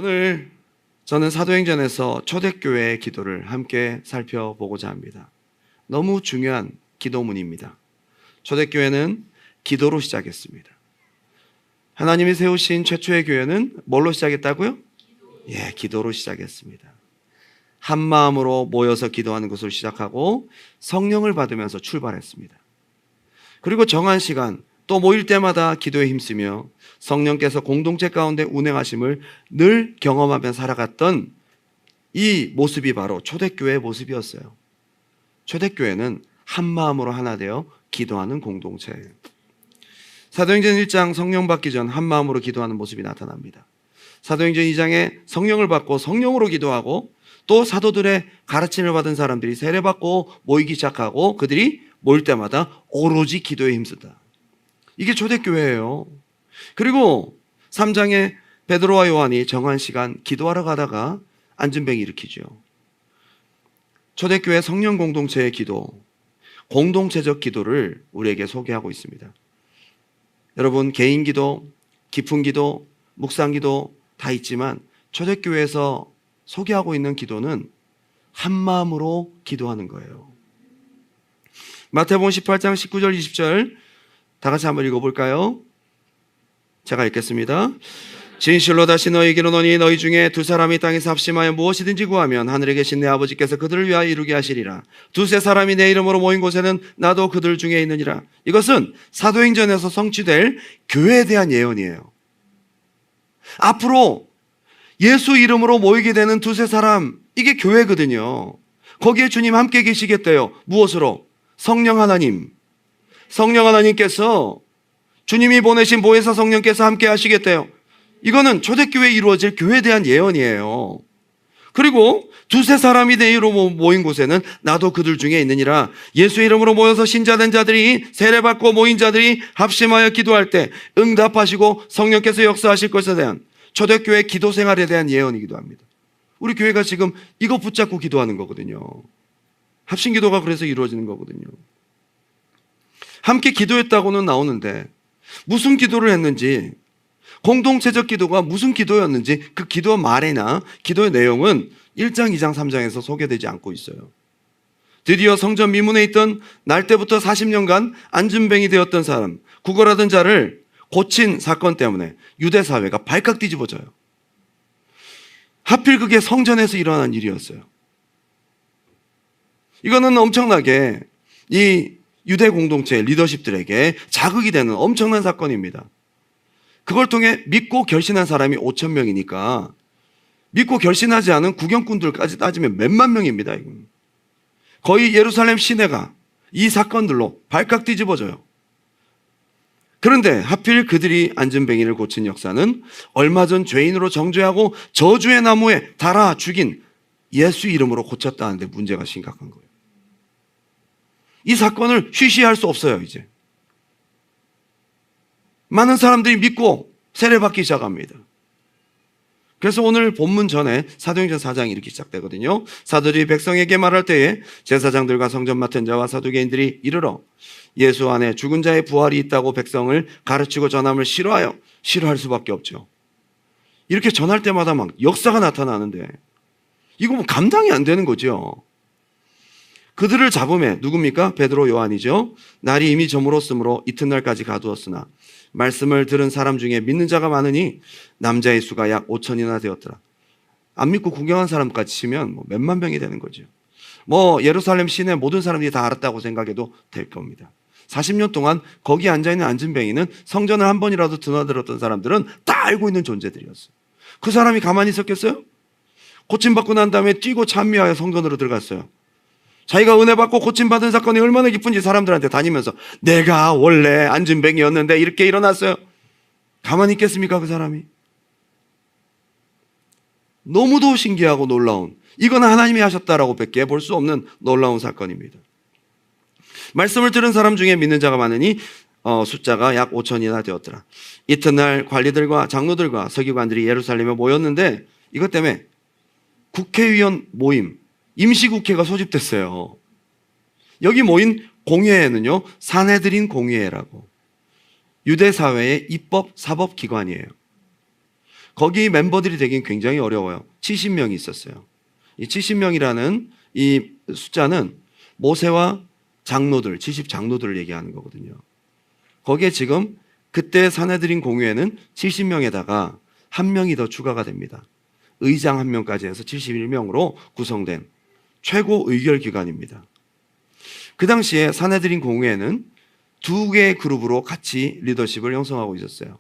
오늘 저는 사도행전에서 초대교회의 기도를 함께 살펴보고자 합니다. 너무 중요한 기도문입니다. 초대교회는 기도로 시작했습니다. 하나님이 세우신 최초의 교회는 뭘로 시작했다고요? 기도로 시작했습니다. 한 마음으로 모여서 기도하는 것을 시작하고 성령을 받으면서 출발했습니다. 그리고 정한 시간 또 모일 때마다 기도에 힘쓰며 성령께서 공동체 가운데 운행하심을 늘 경험하며 살아갔던 이 모습이 바로 초대교회의 모습이었어요. 초대교회는 한 마음으로 하나 되어 기도하는 공동체예요. 사도행전 1장 성령 받기 전 한 마음으로 기도하는 모습이 나타납니다. 사도행전 2장에 성령을 받고 성령으로 기도하고 또 사도들의 가르침을 받은 사람들이 세례받고 모이기 시작하고 그들이 모일 때마다 오로지 기도에 힘쓰다. 이게 초대교회예요. 그리고 3장에 베드로와 요한이 정한 시간 기도하러 가다가 안진뱅이 일으키죠. 초대교회 성령 공동체의 기도, 공동체적 기도를 우리에게 소개하고 있습니다. 여러분, 개인 기도, 깊은 기도, 묵상 기도 다 있지만 초대교회에서 소개하고 있는 기도는 한 마음으로 기도하는 거예요. 마태복음 18장 19절 20절 다 같이 한번 읽어볼까요? 제가 읽겠습니다. 진실로 다시 너희에게 이르노니 너희 중에 두 사람이 땅에서 합심하여 무엇이든지 구하면 하늘에 계신 내 아버지께서 그들을 위하여 이루게 하시리라. 두세 사람이 내 이름으로 모인 곳에는 나도 그들 중에 있느니라. 이것은 사도행전에서 성취될 교회에 대한 예언이에요. 앞으로 예수 이름으로 모이게 되는 두세 사람, 이게 교회거든요. 거기에 주님 함께 계시겠대요. 무엇으로? 성령 하나님. 성령 하나님께서 주님이 보내신 보혜사 성령께서 함께 하시겠대요. 이거는 초대교회에 이루어질 교회에 대한 예언이에요. 그리고 두세 사람이 내 이름으로 모인 곳에는 나도 그들 중에 있느니라. 예수 이름으로 모여서 신자된 자들이 세례받고 모인 자들이 합심하여 기도할 때 응답하시고 성령께서 역사하실 것에 대한 초대교회 기도 생활에 대한 예언이기도 합니다. 우리 교회가 지금 이거 붙잡고 기도하는 거거든요. 합심 기도가 그래서 이루어지는 거거든요. 함께 기도했다고는 나오는데 무슨 기도를 했는지, 공동체적 기도가 무슨 기도였는지 그 기도 말이나 기도의 내용은 1장, 2장, 3장에서 소개되지 않고 있어요. 드디어 성전 미문에 있던 날 때부터 40년간 안진뱅이 되었던 사람, 구걸하던 자를 고친 사건 때문에 유대 사회가 발칵 뒤집어져요. 하필 그게 성전에서 일어난 일이었어요. 이거는 엄청나게 이 유대 공동체 리더십들에게 자극이 되는 엄청난 사건입니다. 그걸 통해 믿고 결신한 사람이 5천 명이니까 믿고 결신하지 않은 구경꾼들까지 따지면 몇만 명입니다. 거의 예루살렘 시내가 이 사건들로 발칵 뒤집어져요. 그런데 하필 그들이 안진뱅이를 고친 역사는 얼마 전 죄인으로 정죄하고 저주의 나무에 달아 죽인 예수 이름으로 고쳤다는데 문제가 심각한 거예요. 이 사건을 쉬쉬할 수 없어요. 이제 많은 사람들이 믿고 세례받기 시작합니다. 그래서 오늘 본문 전에 사도행전 4장이 이렇게 시작되거든요. 사도들이 백성에게 말할 때에 제사장들과 성전 맡은 자와 사두개인들이 이르러 예수 안에 죽은 자의 부활이 있다고 백성을 가르치고 전함을 싫어할 수밖에 없죠. 이렇게 전할 때마다 막 역사가 나타나는데 이거 뭐 감당이 안 되는 거죠. 그들을 잡음에 누굽니까? 베드로 요한이죠. 날이 이미 저물었으므로 이튿날까지 가두었으나 말씀을 들은 사람 중에 믿는 자가 많으니 남자의 수가 약 5천이나 되었더라. 안 믿고 구경한 사람까지 치면 몇만 명이 되는 거죠. 예루살렘 시내 모든 사람들이 다 알았다고 생각해도 될 겁니다. 40년 동안 거기 앉아있는 안진뱅이는 성전을 한 번이라도 드나들었던 사람들은 다 알고 있는 존재들이었어요. 그 사람이 가만히 있었겠어요? 고침받고 난 다음에 뛰고 찬미하여 성전으로 들어갔어요. 자기가 은혜 받고 고침받은 사건이 얼마나 기쁜지 사람들한테 다니면서 내가 원래 안진뱅이였는데 이렇게 일어났어요. 가만히 있겠습니까? 그 사람이. 너무도 신기하고 놀라운, 이건 하나님이 하셨다라고 밖에 볼 수 없는 놀라운 사건입니다. 말씀을 들은 사람 중에 믿는 자가 많으니 숫자가 약 5천이나 되었더라. 이튿날 관리들과 장로들과 서기관들이 예루살렘에 모였는데 이것 때문에 국회의원 모임, 임시국회가 소집됐어요. 여기 모인 공회에는요, 산헤드린 공회라고 유대 사회의 입법, 사법 기관이에요. 거기 멤버들이 되긴 굉장히 어려워요. 70명이 있었어요. 이 70명이라는 이 숫자는 모세와 장로들, 70장로들을 얘기하는 거거든요. 거기에 지금 그때 사내들인 공회에는 70명에다가 한 명이 더 추가가 됩니다. 의장 한 명까지 해서 71명으로 구성된 최고 의결 기관입니다. 그 당시에 사내들인 공회에는 두 개의 그룹으로 같이 리더십을 형성하고 있었어요.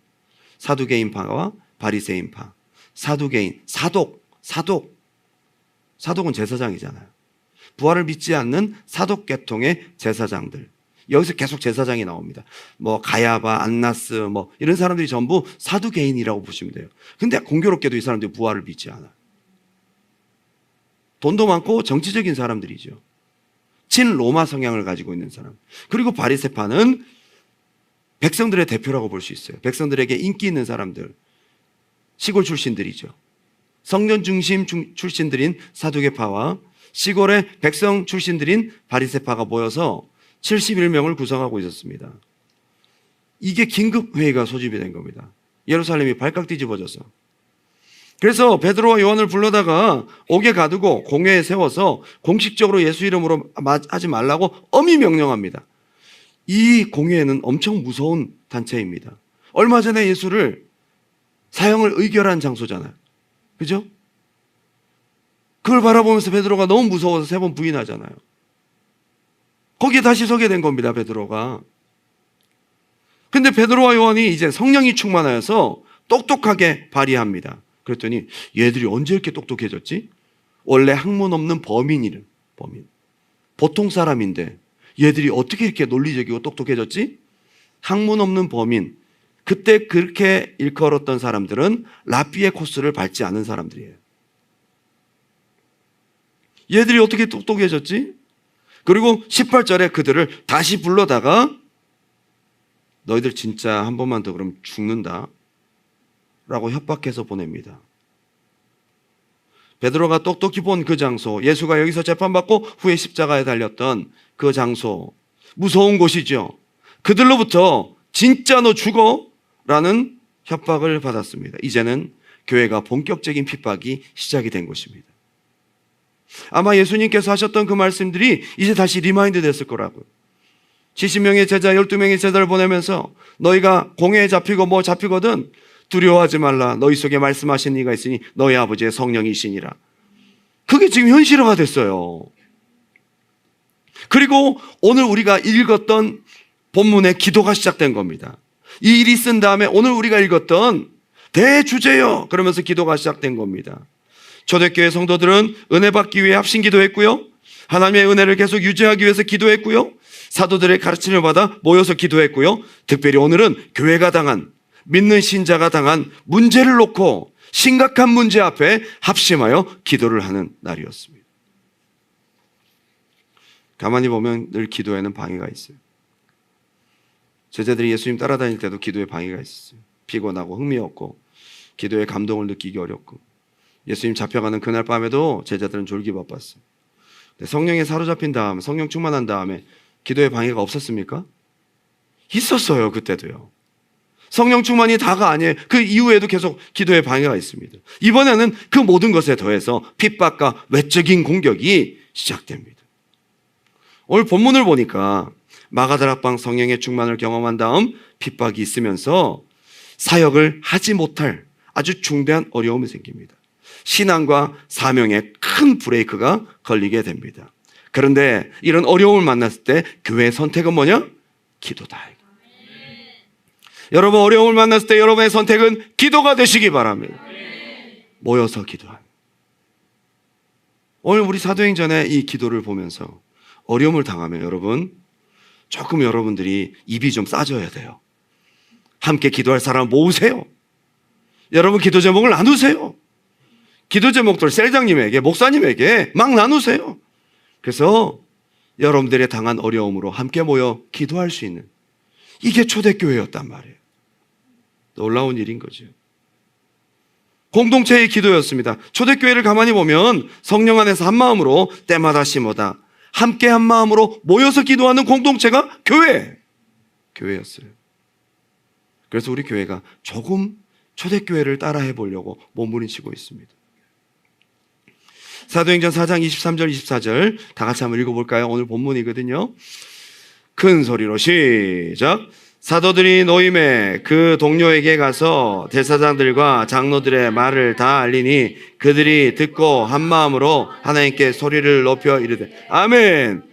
사두개인파와 바리새인파. 사두개인, 사독은 제사장이잖아요. 부활을 믿지 않는 사독 계통의 제사장들. 여기서 계속 제사장이 나옵니다. 뭐 가야바, 안나스 뭐 이런 사람들이 전부 사두개인이라고 보시면 돼요. 근데 공교롭게도 이 사람들이 부활을 믿지 않아요. 돈도 많고 정치적인 사람들이죠. 친로마 성향을 가지고 있는 사람. 그리고 바리새파는 백성들의 대표라고 볼 수 있어요. 백성들에게 인기 있는 사람들, 시골 출신들이죠. 성전 중심 출신들인 사두개파와 시골의 백성 출신들인 바리새파가 모여서 71명을 구성하고 있었습니다. 이게 긴급회의가 소집이 된 겁니다. 예루살렘이 발칵 뒤집어져서. 그래서 베드로와 요한을 불러다가 옥에 가두고 공회에 세워서 공식적으로 예수 이름으로 하지 말라고 엄히 명령합니다. 이 공회는 엄청 무서운 단체입니다. 얼마 전에 예수를 사형을 의결한 장소잖아요. 그죠? 그걸 바라보면서 베드로가 너무 무서워서 3번 부인하잖아요. 거기에 다시 서게 된 겁니다, 베드로가. 근데 베드로와 요한이 이제 성령이 충만하여서 똑똑하게 발휘합니다. 그랬더니 얘들이 언제 이렇게 똑똑해졌지? 원래 학문 없는 범인. 보통 사람인데 얘들이 어떻게 이렇게 논리적이고 똑똑해졌지? 학문 없는 범인. 그때 그렇게 일컬었던 사람들은 랍비의 코스를 밟지 않은 사람들이에요. 얘들이 어떻게 똑똑해졌지? 그리고 18절에 그들을 다시 불러다가 너희들 진짜 한 번만 더 그러면 죽는다 라고 협박해서 보냅니다. 베드로가 똑똑히 본 그 장소, 예수가 여기서 재판받고 후에 십자가에 달렸던 그 장소, 무서운 곳이죠. 그들로부터 진짜 너 죽어 라는 협박을 받았습니다. 이제는 교회가 본격적인 핍박이 시작이 된 것입니다. 아마 예수님께서 하셨던 그 말씀들이 이제 다시 리마인드 됐을 거라고요. 70명의 제자, 12명의 제자를 보내면서 너희가 공회에 잡히고 뭐 잡히거든 두려워하지 말라. 너희 속에 말씀하신 이가 있으니 너희 아버지의 성령이시니라. 그게 지금 현실화가 됐어요. 그리고 오늘 우리가 읽었던 본문의 기도가 시작된 겁니다. 이 일이 있은 다음에 오늘 우리가 읽었던 대주제여 그러면서 기도가 시작된 겁니다. 초대교회 성도들은 은혜 받기 위해 합심 기도했고요. 하나님의 은혜를 계속 유지하기 위해서 기도했고요. 사도들의 가르침을 받아 모여서 기도했고요. 특별히 오늘은 교회가 당한, 믿는 신자가 당한 문제를 놓고 심각한 문제 앞에 합심하여 기도를 하는 날이었습니다. 가만히 보면 늘 기도에는 방해가 있어요. 제자들이 예수님 따라다닐 때도 기도에 방해가 있었어요. 피곤하고 흥미 없고 기도에 감동을 느끼기 어렵고 예수님 잡혀가는 그날 밤에도 제자들은 졸기 바빴어요. 성령에 사로잡힌 다음, 성령 충만한 다음에 기도에 방해가 없었습니까? 있었어요. 그때도요. 성령 충만이 다가 아니에요. 그 이후에도 계속 기도에 방해가 있습니다. 이번에는 그 모든 것에 더해서 핍박과 외적인 공격이 시작됩니다. 오늘 본문을 보니까 마가다락방 성령의 충만을 경험한 다음 핍박이 있으면서 사역을 하지 못할 아주 중대한 어려움이 생깁니다. 신앙과 사명에 큰 브레이크가 걸리게 됩니다. 그런데 이런 어려움을 만났을 때 교회의 선택은 뭐냐? 기도다. 여러분 어려움을 만났을 때 여러분의 선택은 기도가 되시기 바랍니다. 모여서 기도하는. 오늘 우리 사도행전의 이 기도를 보면서 어려움을 당하면 여러분 조금 여러분들이 입이 좀 싸져야 돼요. 함께 기도할 사람 모으세요. 여러분 기도 제목을 나누세요. 기도 제목들 셀장님에게 목사님에게 막 나누세요. 그래서 여러분들의 당한 어려움으로 함께 모여 기도할 수 있는 이게 초대교회였단 말이에요. 놀라운 일인 거죠. 공동체의 기도였습니다. 초대교회를 가만히 보면 성령 안에서 한 마음으로 때마다 심어다 함께 한 마음으로 모여서 기도하는 공동체가 교회였어요. 그래서 우리 교회가 조금 초대교회를 따라해 보려고 몸부림치고 있습니다. 사도행전 4장 23절 24절 다 같이 한번 읽어볼까요? 오늘 본문이거든요. 큰 소리로 시작. 사도들이 노임에 그 동료에게 가서 대사장들과 장로들의 말을 다 알리니 그들이 듣고 한마음으로 하나님께 소리를 높여 이르되 아멘.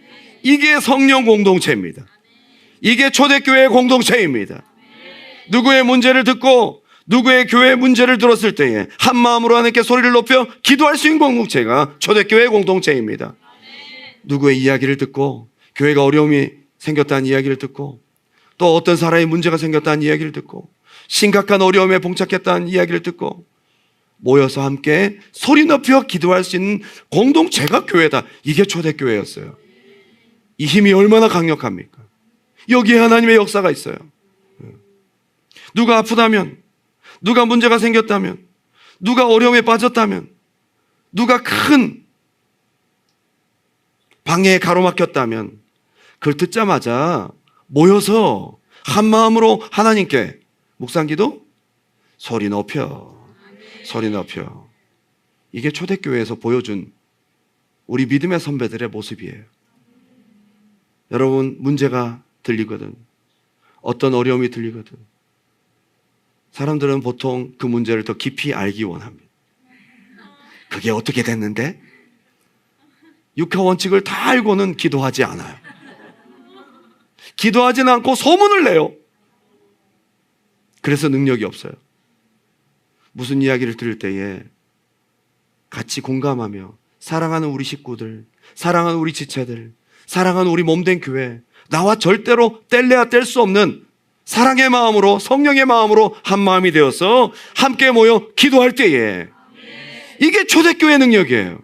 이게 성령 공동체입니다. 이게 초대교회의 공동체입니다. 누구의 문제를 듣고 누구의 교회 문제를 들었을 때에 한마음으로 하나님께 소리를 높여 기도할 수 있는 공동체가 초대교회의 공동체입니다. 누구의 이야기를 듣고 교회가 어려움이 생겼다는 이야기를 듣고 또 어떤 사람의 문제가 생겼다는 이야기를 듣고 심각한 어려움에 봉착했다는 이야기를 듣고 모여서 함께 소리 높여 기도할 수 있는 공동체가 교회다. 이게 초대교회였어요. 이 힘이 얼마나 강력합니까? 여기에 하나님의 역사가 있어요. 누가 아프다면, 누가 문제가 생겼다면, 누가 어려움에 빠졌다면, 누가 큰 방해에 가로막혔다면 그걸 듣자마자 모여서 한 마음으로 하나님께 묵상기도 소리 높여 소리 높여. 이게 초대교회에서 보여준 우리 믿음의 선배들의 모습이에요. 여러분 문제가 들리거든, 어떤 어려움이 들리거든, 사람들은 보통 그 문제를 더 깊이 알기 원합니다. 그게 어떻게 됐는데? 육하 원칙을 다 알고는 기도하지 않아요. 기도하지는 않고 소문을 내요. 그래서 능력이 없어요. 무슨 이야기를 들을 때에 같이 공감하며 사랑하는 우리 식구들, 사랑하는 우리 지체들, 사랑하는 우리 몸된 교회, 나와 절대로 뗄래야 뗄 수 없는 사랑의 마음으로, 성령의 마음으로 한 마음이 되어서 함께 모여 기도할 때에 이게 초대교회 능력이에요.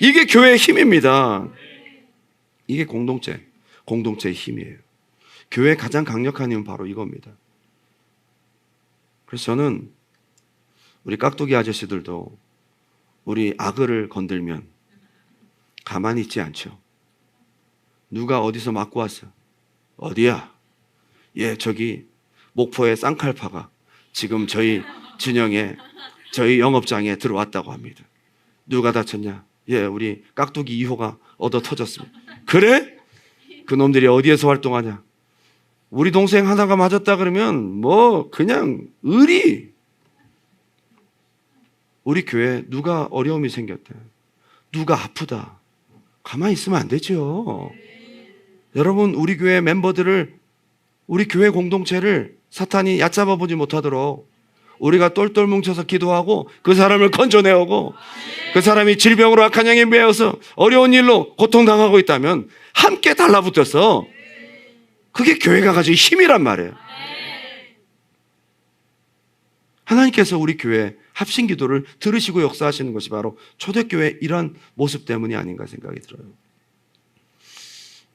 이게 교회의 힘입니다. 이게 공동체의 힘이에요. 교회의 가장 강력한 힘은 바로 이겁니다. 그래서 저는 우리 깍두기 아저씨들도 우리 악을 건들면 가만히 있지 않죠. 누가 어디서 맞고 왔어? 어디야? 예, 저기 목포의 쌍칼파가 지금 저희 진영에, 저희 영업장에 들어왔다고 합니다. 누가 다쳤냐? 예, 우리 깍두기 2호가 얻어 터졌습니다. 그래? 그 놈들이 어디에서 활동하냐? 우리 동생 하나가 맞았다 그러면 뭐 그냥 의리. 우리 교회 누가 어려움이 생겼다, 누가 아프다, 가만히 있으면 안 되죠. 여러분, 우리 교회 멤버들을, 우리 교회 공동체를 사탄이 얕잡아 보지 못하도록 우리가 똘똘 뭉쳐서 기도하고 그 사람을 건져내오고, 그 사람이 질병으로 악한 영에 매여서 어려운 일로 고통당하고 있다면 함께 달라붙어서, 그게 교회가 가진 힘이란 말이에요. 하나님께서 우리 교회 합심 기도를 들으시고 역사하시는 것이 바로 초대교회의 이런 모습 때문이 아닌가 생각이 들어요.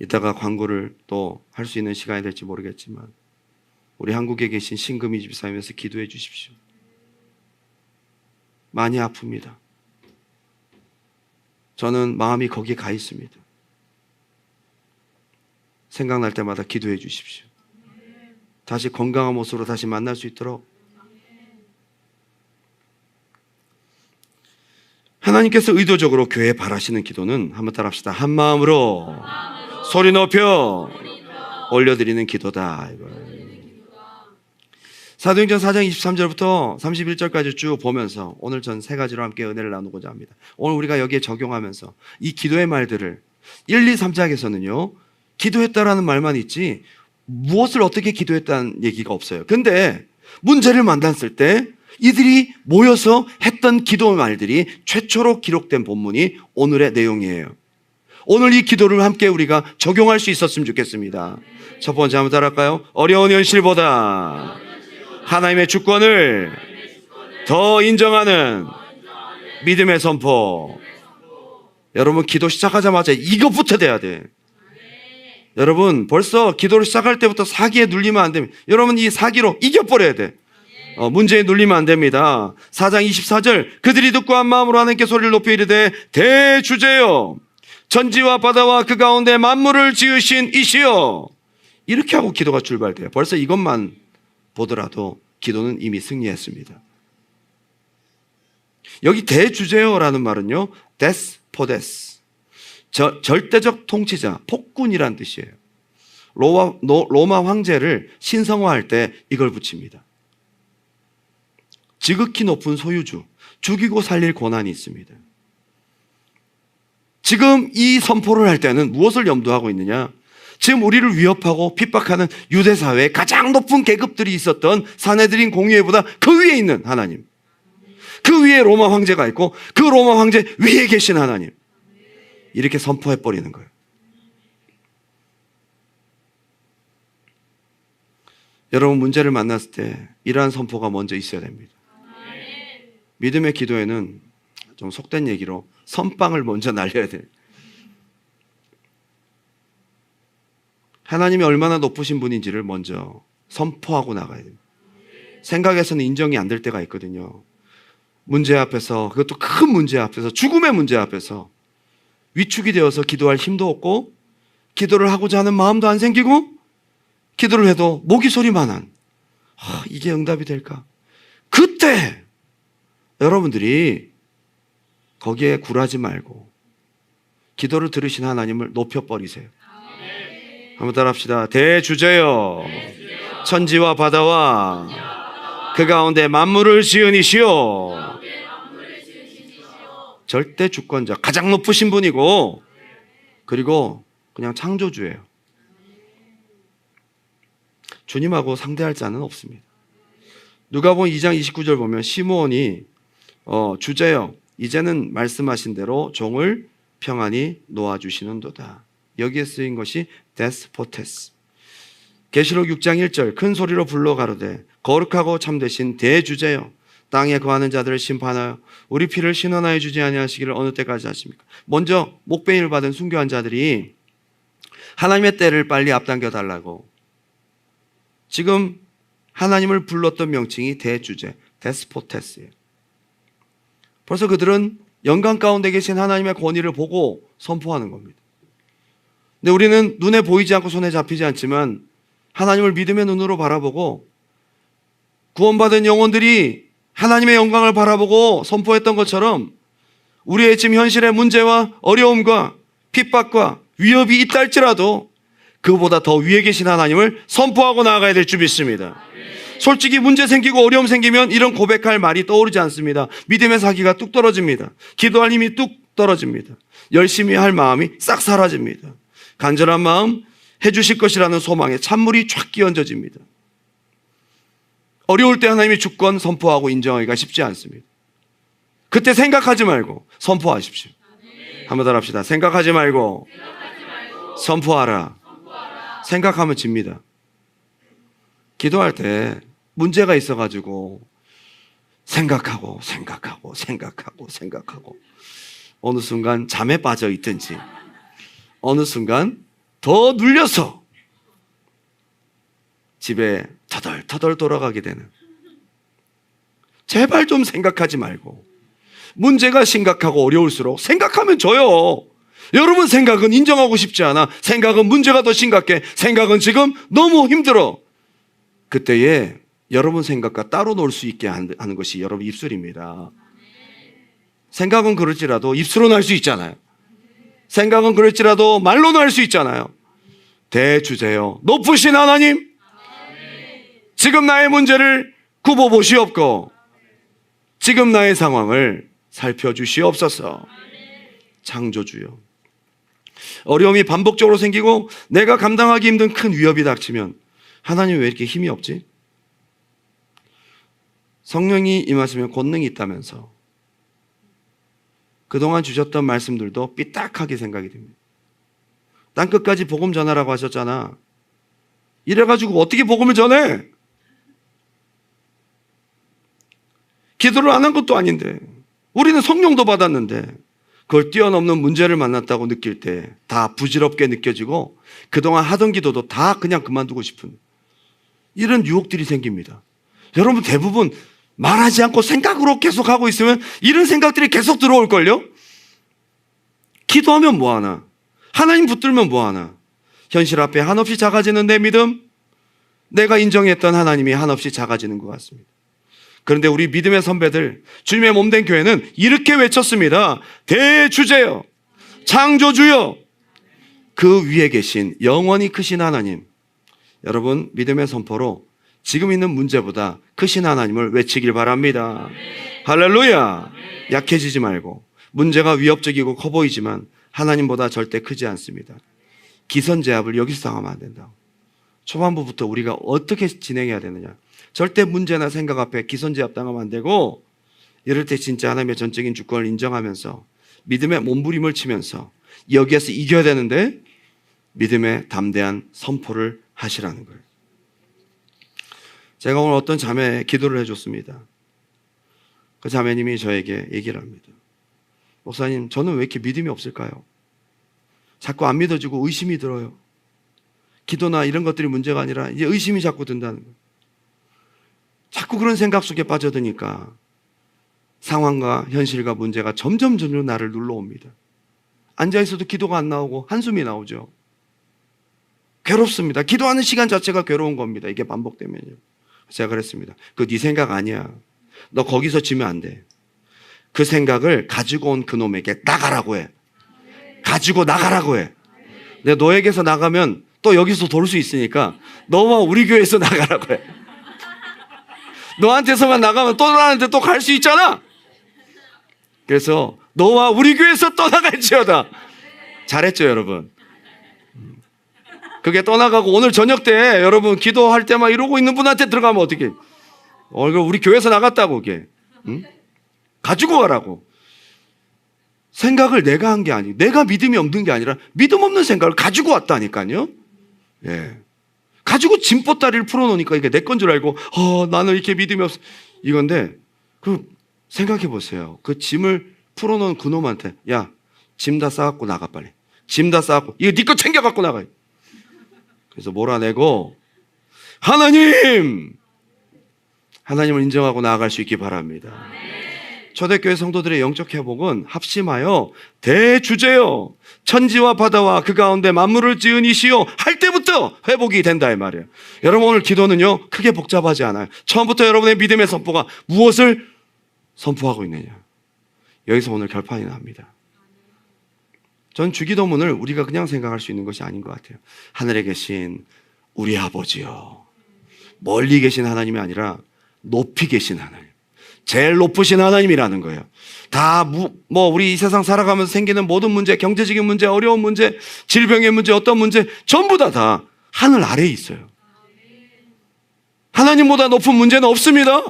이따가 광고를 또 할 수 있는 시간이 될지 모르겠지만 우리 한국에 계신 신금희 집사님에서 기도해 주십시오. 많이 아픕니다. 저는 마음이 거기에 가 있습니다. 생각날 때마다 기도해 주십시오. 다시 건강한 모습으로 다시 만날 수 있도록. 하나님께서 의도적으로 교회에 바라시는 기도는, 한번 따라 합시다. 한 마음으로 소리 높여 올려드리는 기도다. 사도행전 4장 23절부터 31절까지 쭉 보면서 오늘 전 세 가지로 함께 은혜를 나누고자 합니다. 오늘 우리가 여기에 적용하면서 이 기도의 말들을 1, 2, 3장에서는요 기도했다라는 말만 있지 무엇을 어떻게 기도했다는 얘기가 없어요. 근데 문제를 만났을 때 이들이 모여서 했던 기도 말들이 최초로 기록된 본문이 오늘의 내용이에요. 오늘 이 기도를 함께 우리가 적용할 수 있었으면 좋겠습니다. 첫 번째 한번 따라할까요? 어려운 현실보다 하나님의 주권을 더 인정하는 믿음의 선포. 여러분, 기도 시작하자마자 이것부터 돼야 돼. 여러분, 벌써 기도를 시작할 때부터 사기에 눌리면 안 됩니다. 여러분, 이 사기로 이겨버려야 돼. 문제에 눌리면 안 됩니다. 4장 24절, 그들이 듣고 한 마음으로 하나님께 소리를 높여 이르되 대주제여, 천지와 바다와 그 가운데 만물을 지으신 이시여. 이렇게 하고 기도가 출발돼요. 벌써 이것만 보더라도 기도는 이미 승리했습니다. 여기 대주제어라는 말은요, 데스포데스, 절대적 통치자, 폭군이란 뜻이에요. 로마 황제를 신성화할 때 이걸 붙입니다. 지극히 높은 소유주, 죽이고 살릴 권한이 있습니다. 지금 이 선포를 할 때는 무엇을 염두하고 있느냐? 지금 우리를 위협하고 핍박하는 유대 사회에 가장 높은 계급들이 있었던 사내들인 공의회보다 그 위에 있는 하나님, 그 위에 로마 황제가 있고 그 로마 황제 위에 계신 하나님, 이렇게 선포해버리는 거예요. 여러분, 문제를 만났을 때 이러한 선포가 먼저 있어야 됩니다. 믿음의 기도에는 좀 속된 얘기로 선빵을 먼저 날려야 돼요. 하나님이 얼마나 높으신 분인지를 먼저 선포하고 나가야 됩니다. 생각에서는 인정이 안 될 때가 있거든요. 문제 앞에서, 그것도 큰 문제 앞에서, 죽음의 문제 앞에서 위축이 되어서 기도할 힘도 없고 기도를 하고자 하는 마음도 안 생기고 기도를 해도 모기 소리만 한, 이게 응답이 될까? 그때 여러분들이 거기에 굴하지 말고 기도를 들으신 하나님을 높여버리세요. 한번 따라합시다. 대주제여, 천지와 바다와 그 가운데 만물을 지으니시오. 절대 주권자, 가장 높으신 분이고, 그리고 그냥 창조주예요. 주님하고 상대할 자는 없습니다. 누가복음 2장 29절 보면 시므온이 주제여, 이제는 말씀하신 대로 종을 평안히 놓아주시는도다. 여기에 쓰인 것이 데스포테스. 계시록 6장 1절 큰 소리로 불러 가로되 거룩하고 참되신 대주제여, 땅에 거하는 자들을 심판하여 우리 피를 신원하여 주지 아니하시기를 어느 때까지 하십니까? 먼저 목베임을 받은 순교한 자들이 하나님의 때를 빨리 앞당겨 달라고, 지금 하나님을 불렀던 명칭이 대주제, 데스포테스예요. 벌써 그들은 영광 가운데 계신 하나님의 권위를 보고 선포하는 겁니다. 근데 우리는 눈에 보이지 않고 손에 잡히지 않지만 하나님을 믿음의 눈으로 바라보고 구원받은 영혼들이 하나님의 영광을 바라보고 선포했던 것처럼 우리의 지금 현실의 문제와 어려움과 핍박과 위협이 있다 할지라도 그보다 더 위에 계신 하나님을 선포하고 나아가야 될 줄 믿습니다. 솔직히 문제 생기고 어려움 생기면 이런 고백할 말이 떠오르지 않습니다. 믿음의 사기가 뚝 떨어집니다. 기도할 힘이 뚝 떨어집니다. 열심히 할 마음이 싹 사라집니다. 간절한 마음, 해주실 것이라는 소망에 찬물이 쫙 끼얹어집니다. 어려울 때 하나님의 주권 선포하고 인정하기가 쉽지 않습니다. 그때 생각하지 말고 선포하십시오. 한번 더 합시다. 생각하지 말고 선포하라. 생각하면 집니다. 기도할 때 문제가 있어가지고 생각하고 어느 순간 잠에 빠져 있든지 어느 순간 더 눌려서 집에 터덜터덜 돌아가게 되는, 제발 좀 생각하지 말고, 문제가 심각하고 어려울수록 생각하면 져요. 여러분, 생각은 인정하고 싶지 않아. 생각은 문제가 더 심각해. 생각은 지금 너무 힘들어. 그때에 여러분 생각과 따로 놀 수 있게 하는 것이 여러분 입술입니다. 생각은 그럴지라도 입술은 할 수 있잖아요. 생각은 그럴지라도 말로는 할 수 있잖아요. 대주제여, 높으신 하나님, 지금 나의 문제를 굽어보시옵고 지금 나의 상황을 살펴주시옵소서. 창조주여, 어려움이 반복적으로 생기고 내가 감당하기 힘든 큰 위협이 닥치면 하나님 왜 이렇게 힘이 없지? 성령이 임하시면 권능이 있다면서 그동안 주셨던 말씀들도 삐딱하게 생각이 됩니다. 땅끝까지 복음 전하라고 하셨잖아. 이래가지고 어떻게 복음을 전해? 기도를 안 한 것도 아닌데, 우리는 성령도 받았는데 그걸 뛰어넘는 문제를 만났다고 느낄 때 다 부질없게 느껴지고 그동안 하던 기도도 다 그냥 그만두고 싶은 이런 유혹들이 생깁니다. 여러분, 대부분 말하지 않고 생각으로 계속 하고 있으면 이런 생각들이 계속 들어올걸요? 기도하면 뭐하나? 하나님 붙들면 뭐하나? 현실 앞에 한없이 작아지는 내 믿음, 내가 인정했던 하나님이 한없이 작아지는 것 같습니다. 그런데 우리 믿음의 선배들, 주님의 몸된 교회는 이렇게 외쳤습니다. 대주제여, 창조주여, 그 위에 계신 영원히 크신 하나님. 여러분, 믿음의 선포로 지금 있는 문제보다 크신 하나님을 외치길 바랍니다. 할렐루야. 약해지지 말고, 문제가 위협적이고 커 보이지만 하나님보다 절대 크지 않습니다. 기선제압을 여기서 당하면 안 된다고. 초반부부터 우리가 어떻게 진행해야 되느냐. 절대 문제나 생각 앞에 기선제압 당하면 안 되고, 이럴 때 진짜 하나님의 전적인 주권을 인정하면서 믿음의 몸부림을 치면서 여기에서 이겨야 되는데 믿음의 담대한 선포를 하시라는 거예요. 제가 오늘 어떤 자매에 기도를 해줬습니다. 그 자매님이 저에게 얘기를 합니다. 목사님, 저는 왜 이렇게 믿음이 없을까요? 자꾸 안 믿어지고 의심이 들어요. 기도나 이런 것들이 문제가 아니라 이제 의심이 자꾸 든다는 거예요. 자꾸 그런 생각 속에 빠져드니까 상황과 현실과 문제가 점점 나를 눌러옵니다. 앉아있어도 기도가 안 나오고 한숨이 나오죠. 괴롭습니다. 기도하는 시간 자체가 괴로운 겁니다. 이게 반복되면요. 제가 그랬습니다. 그거 네 생각 아니야. 너 거기서 지면 안 돼. 그 생각을 가지고 온 그놈에게 나가라고 해. 가지고 나가라고 해. 근데 너에게서 나가면 또 여기서 돌 수 있으니까 너와 우리 교회에서 나가라고 해. 너한테서만 나가면 또 나한테 또 갈 수 있잖아. 그래서 너와 우리 교회에서 떠나갈지어다. 잘했죠, 여러분? 그게 떠나가고 오늘 저녁 때 여러분 기도할 때 막 이러고 있는 분한테 들어가면 어떻게? 우리 교회에서 나갔다고 그게. 응? 가지고 가라고. 생각을 내가 한 게 아니고, 내가 믿음이 없는 게 아니라 믿음 없는 생각을 가지고 왔다니까요. 예. 가지고 짐보따리를 풀어놓으니까 이게 내 건 줄 알고, 나는 이렇게 믿음이 없어. 이건데, 생각해 보세요. 그 짐을 풀어놓은 그놈한테, 야, 짐 다 싸갖고 나가, 빨리. 짐 다 싸갖고, 이거 네 거 챙겨갖고 나가. 그래서 몰아내고, 하나님을 인정하고 나아갈 수 있기 바랍니다. 초대교회 성도들의 영적 회복은 합심하여 대주제여, 천지와 바다와 그 가운데 만물을 지은 이시여 할 때부터 회복이 된다 이 말이에요. 여러분, 오늘 기도는요 크게 복잡하지 않아요. 처음부터 여러분의 믿음의 선포가 무엇을 선포하고 있느냐, 여기서 오늘 결판이 납니다. 전 주기도문을 우리가 그냥 생각할 수 있는 것이 아닌 것 같아요. 하늘에 계신 우리 아버지여, 멀리 계신 하나님이 아니라 높이 계신 하나님, 제일 높으신 하나님이라는 거예요. 다 우리 이 세상 살아가면서 생기는 모든 문제, 경제적인 문제, 어려운 문제, 질병의 문제, 어떤 문제 전부 다 하늘 아래에 있어요. 하나님보다 높은 문제는 없습니다.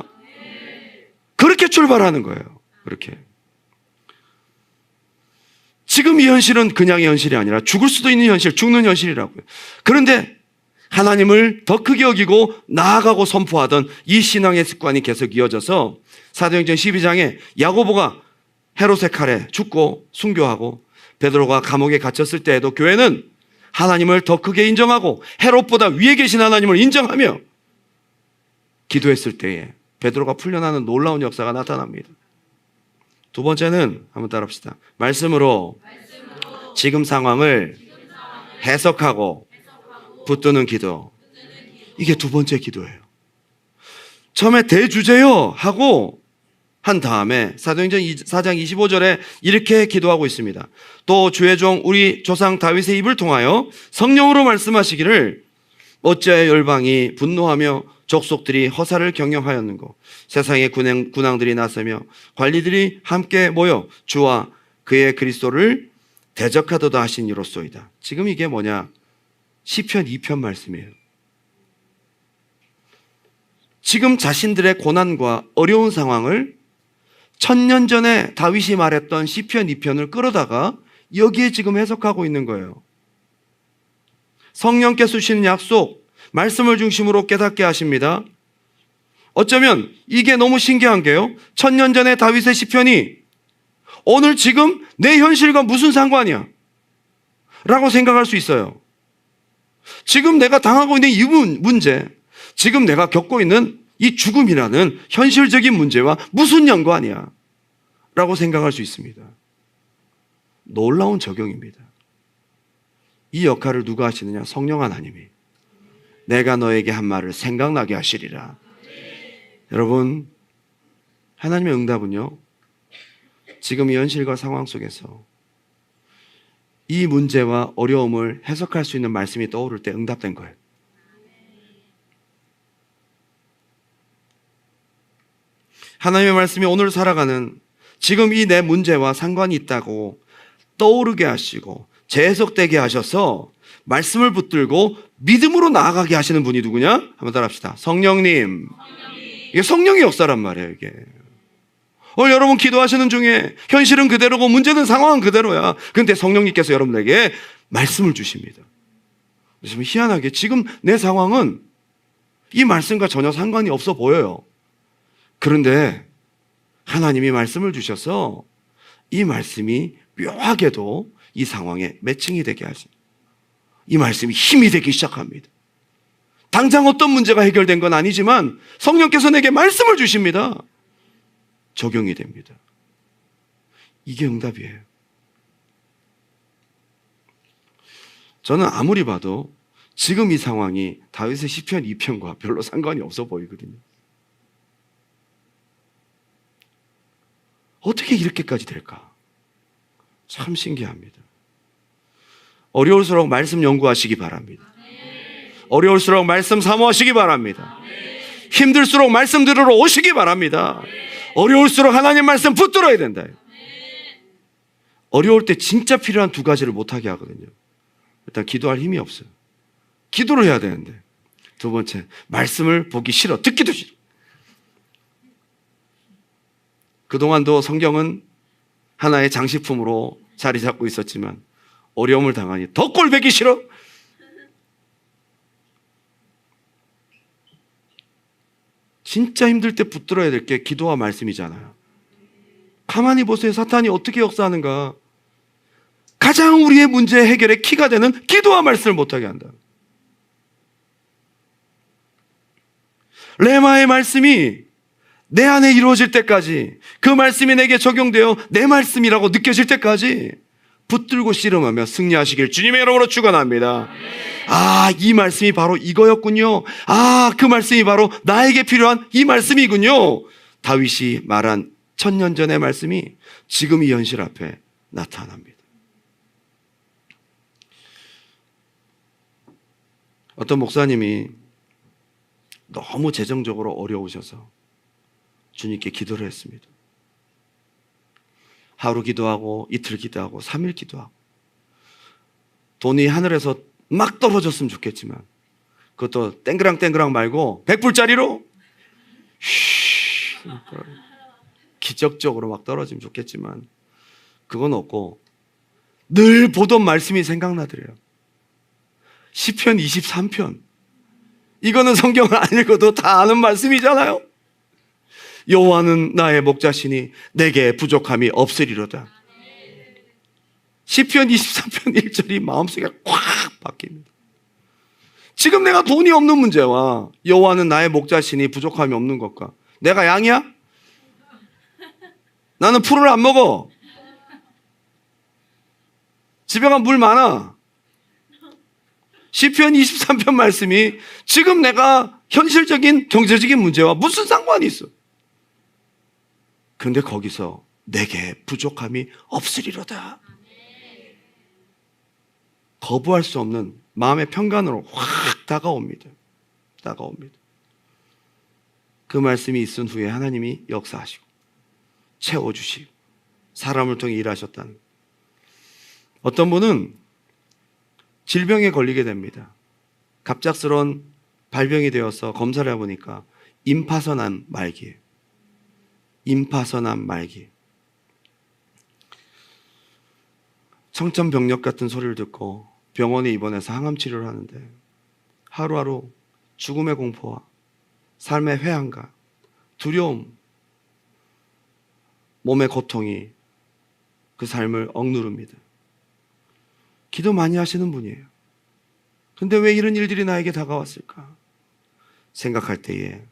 그렇게 출발하는 거예요. 그렇게. 지금 이 현실은 그냥의 현실이 아니라 죽을 수도 있는 현실, 죽는 현실이라고요. 그런데 하나님을 더 크게 여기고 나아가고 선포하던 이 신앙의 습관이 계속 이어져서 사도행전 12장에 야고보가 헤롯의 칼에 죽고 순교하고 베드로가 감옥에 갇혔을 때에도 교회는 하나님을 더 크게 인정하고 헤롯보다 위에 계신 하나님을 인정하며 기도했을 때에 베드로가 풀려나는 놀라운 역사가 나타납니다. 두 번째는 한번 따라합시다. 말씀으로 지금 상황을 해석하고 붙드는 기도. 이게 두 번째 기도예요. 처음에 대주제여 하고 한 다음에 사도행전 4장 25절에 이렇게 기도하고 있습니다. 또 주의 종 우리 조상 다윗의 입을 통하여 성령으로 말씀하시기를 어찌하여 열방이 분노하며 족속들이 허사를 경영하였는고 세상의 군왕들이 나서며 관리들이 함께 모여 주와 그의 그리스도를 대적하도다 하신 이로소이다. 지금 이게 뭐냐? 시편 2편 말씀이에요. 지금 자신들의 고난과 어려운 상황을 1000년 전에 다윗이 말했던 시편 2편을 끌어다가 여기에 지금 해석하고 있는 거예요. 성령께서 주시는 약속, 말씀을 중심으로 깨닫게 하십니다. 어쩌면 이게 너무 신기한 게요, 1000년 전에 다윗의 시편이 오늘 지금 내 현실과 무슨 상관이야? 라고 생각할 수 있어요. 지금 내가 당하고 있는 이 문제, 지금 내가 겪고 있는 이 죽음이라는 현실적인 문제와 무슨 연관이야? 라고 생각할 수 있습니다. 놀라운 적용입니다. 이 역할을 누가 하시느냐? 성령 하나님이. 내가 너에게 한 말을 생각나게 하시리라. 여러분, 하나님의 응답은요, 지금 이 현실과 상황 속에서 이 문제와 어려움을 해석할 수 있는 말씀이 떠오를 때 응답된 거예요. 하나님의 말씀이 오늘 살아가는 지금 이 내 문제와 상관이 있다고 떠오르게 하시고 재해석되게 하셔서 말씀을 붙들고 믿음으로 나아가게 하시는 분이 누구냐? 한번 따라합시다. 성령님. 이게 성령의 역사란 말이에요, 이게. 여러분 기도하시는 중에 현실은 그대로고 문제는 상황은 그대로야. 그런데 성령님께서 여러분에게 말씀을 주십니다. 그래서 희한하게 지금 내 상황은 이 말씀과 전혀 상관이 없어 보여요. 그런데 하나님이 말씀을 주셔서 이 말씀이 묘하게도 이 상황에 매칭이 되게 하십니다. 이 말씀이 힘이 되기 시작합니다. 당장 어떤 문제가 해결된 건 아니지만 성령께서 내게 말씀을 주십니다. 적용이 됩니다. 이게 응답이에요. 저는 아무리 봐도 지금 이 상황이 다윗의 시편 2편과 별로 상관이 없어 보이거든요. 어떻게 이렇게까지 될까? 참 신기합니다. 어려울수록 말씀 연구하시기 바랍니다. 어려울수록 말씀 사모하시기 바랍니다. 힘들수록 말씀 들으러 오시기 바랍니다. 어려울수록 하나님 말씀 붙들어야 된다. 어려울 때 진짜 필요한 두 가지를 못하게 하거든요. 일단 기도할 힘이 없어요. 기도를 해야 되는데. 두 번째, 말씀을 보기 싫어. 듣기도 싫어. 그동안도 성경은 하나의 장식품으로 자리 잡고 있었지만 어려움을 당하니 더 꼴보기 싫어. 진짜 힘들 때 붙들어야 될 게 기도와 말씀이잖아요. 가만히 보세요. 사탄이 어떻게 역사하는가. 가장 우리의 문제 해결의 키가 되는 기도와 말씀을 못하게 한다. 레마의 말씀이 내 안에 이루어질 때까지, 그 말씀이 내게 적용되어 내 말씀이라고 느껴질 때까지 붙들고 씨름하며 승리하시길 주님의 이름으로 축원합니다. 이 말씀이 바로 이거였군요. 그 말씀이 바로 나에게 필요한 이 말씀이군요. 다윗이 말한 1000년 전의 말씀이 지금 이 현실 앞에 나타납니다. 어떤 목사님이 너무 재정적으로 어려우셔서 주님께 기도를 했습니다. 하루 기도하고 이틀 기도하고 3일 기도하고 돈이 하늘에서 막 떨어졌으면 좋겠지만 그것도 땡그랑 말고 100불짜리로 기적적으로 막 떨어지면 좋겠지만 그건 없고 늘 보던 말씀이 생각나더래요. 시편 23편. 이거는 성경을 안 읽어도 다 아는 말씀이잖아요. 여호와는 나의 목자시니 내게 부족함이 없으리로다. 시편 23편 1절이 마음속에 꽉 박힙니다. 지금 내가 돈이 없는 문제와 여호와는 나의 목자시니 부족함이 없는 것과 내가 양이야? 나는 풀을 안 먹어. 집에 가면 물 많아. 시편 23편 말씀이 지금 내가 현실적인 경제적인 문제와 무슨 상관이 있어? 그런데 거기서 내게 부족함이 없으리로다. 거부할 수 없는 마음의 평간으로 확 다가옵니다. 그 말씀이 있은 후에 하나님이 역사하시고 채워주시고 사람을 통해 일하셨다는. 어떤 분은 질병에 걸리게 됩니다. 갑작스러운 발병이 되어서 검사를 해보니까 임파선암 말기예요. 임파선암 말기. 청천벽력 같은 소리를 듣고 병원에 입원해서 항암 치료를 하는데 하루하루 죽음의 공포와 삶의 회한과 두려움, 몸의 고통이 그 삶을 억누릅니다. 기도 많이 하시는 분이에요. 근데 왜 이런 일들이 나에게 다가왔을까? 생각할 때에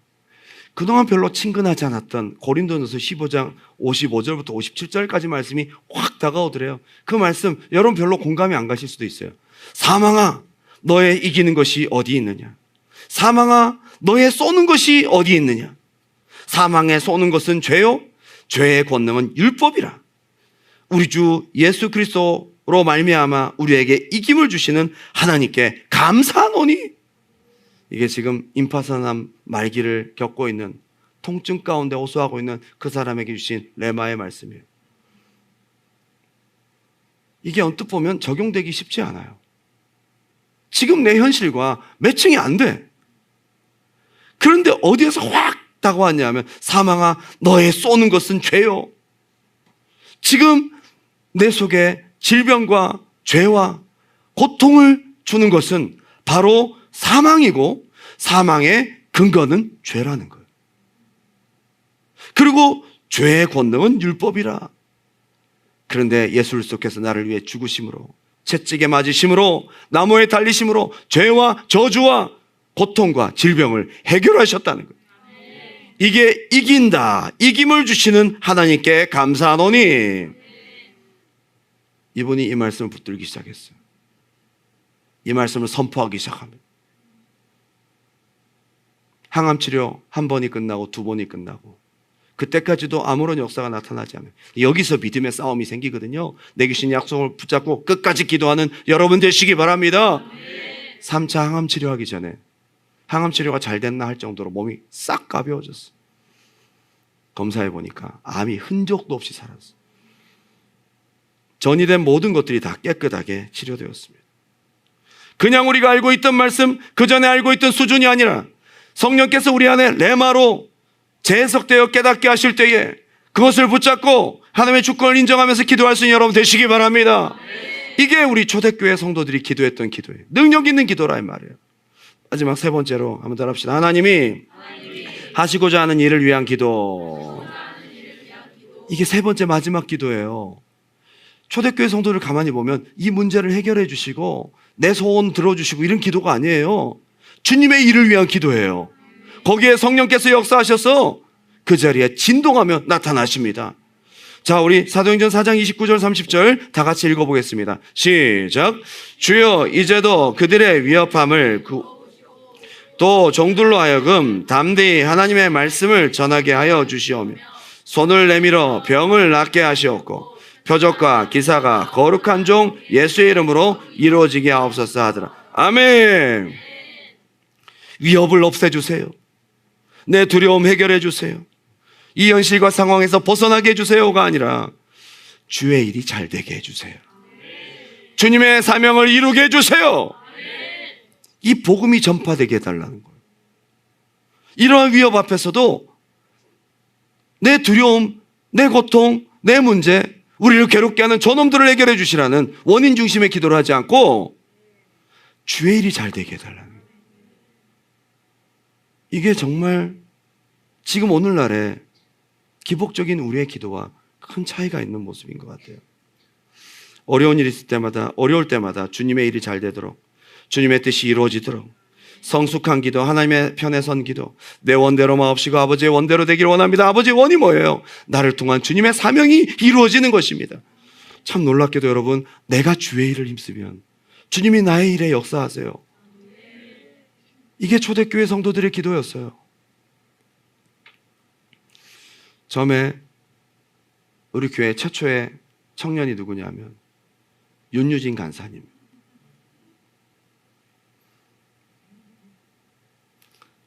그동안 별로 친근하지 않았던 고린도전서 15장 55절부터 57절까지 말씀이 확 다가오더래요. 그 말씀 여러분 별로 공감이 안 가실 수도 있어요. 사망아 너의 이기는 것이 어디 있느냐? 사망아 너의 쏘는 것이 어디 있느냐? 사망에 쏘는 것은 죄요, 죄의 권능은 율법이라. 우리 주 예수 그리스도로 말미암아 우리에게 이김을 주시는 하나님께 감사하노니. 이게 지금 임파선암 말기를 겪고 있는, 통증 가운데 호소하고 있는 그 사람에게 주신 레마의 말씀이에요. 이게 언뜻 보면 적용되기 쉽지 않아요. 지금 내 현실과 매칭이 안 돼. 그런데 어디에서 확 다가왔냐면, 사망아 너의 쏘는 것은 죄요. 지금 내 속에 질병과 죄와 고통을 주는 것은 바로 사망이고, 사망의 근거는 죄라는 거예요. 그리고 죄의 권능은 율법이라. 그런데 예수 그리스도께서 나를 위해 죽으심으로, 채찍에 맞으심으로, 나무에 달리심으로 죄와 저주와 고통과 질병을 해결하셨다는 거예요. 이게 이긴다, 이김을 주시는 하나님께 감사하노니. 이분이 이 말씀을 붙들기 시작했어요. 이 말씀을 선포하기 시작합니다. 항암치료 한 번이 끝나고 두 번이 끝나고, 그때까지도 아무런 역사가 나타나지 않아요. 여기서 믿음의 싸움이 생기거든요. 내게 주신 약속을 붙잡고 끝까지 기도하는 여러분 되시기 바랍니다. 3차 항암치료하기 전에 항암치료가 잘 됐나 할 정도로 몸이 싹 가벼워졌어요. 검사해 보니까 암이 흔적도 없이 사라졌어요. 전이된 모든 것들이 다 깨끗하게 치료되었습니다. 그냥 우리가 알고 있던 말씀, 그 전에 알고 있던 수준이 아니라 성령께서 우리 안에 레마로 재해석되어 깨닫게 하실 때에 그것을 붙잡고 하나님의 주권을 인정하면서 기도할 수 있는 여러분 되시기 바랍니다. 이게 우리 초대교회 성도들이 기도했던 기도예요. 능력 있는 기도라 이 말이에요. 마지막 세 번째로 한번 더 합시다. 하나님이 하시고자 하는 일을 위한 기도. 이게 세 번째 마지막 기도예요. 초대교회 성도를 가만히 보면 이 문제를 해결해 주시고 내 소원 들어주시고 이런 기도가 아니에요. 주님의 일을 위한 기도예요. 거기에 성령께서 역사하셔서 그 자리에 진동하며 나타나십니다. 자, 우리 사도행전 4장 29절 30절 다 같이 읽어보겠습니다. 시작. 주여 이제도 그들의 위협함을 또 종들로 하여금 담대히 하나님의 말씀을 전하게 하여 주시오며 손을 내밀어 병을 낫게 하시옵고 표적과 기사가 거룩한 종 예수의 이름으로 이루어지게 하옵소서 하더라. 아멘. 위협을 없애주세요. 내 두려움 해결해 주세요. 이 현실과 상황에서 벗어나게 해주세요가 아니라 주의 일이 잘 되게 해주세요. 주님의 사명을 이루게 해주세요. 이 복음이 전파되게 해달라는 거예요. 이러한 위협 앞에서도 내 두려움, 내 고통, 내 문제, 우리를 괴롭게 하는 저놈들을 해결해 주시라는 원인 중심의 기도를 하지 않고 주의 일이 잘 되게 해달라는 거예요. 이게 정말 지금 오늘날의 기복적인 우리의 기도와 큰 차이가 있는 모습인 것 같아요. 어려운 일이 있을 때마다, 어려울 때마다 주님의 일이 잘 되도록, 주님의 뜻이 이루어지도록 성숙한 기도, 하나님의 편에 선 기도, 내 원대로 마옵시고 아버지의 원대로 되기를 원합니다. 아버지의 원이 뭐예요? 나를 통한 주님의 사명이 이루어지는 것입니다. 참 놀랍게도 여러분, 내가 주의 일을 힘쓰면 주님이 나의 일에 역사하세요. 이게 초대교회 성도들의 기도였어요. 처음에 우리 교회 최초의 청년이 누구냐면 윤유진 간사님.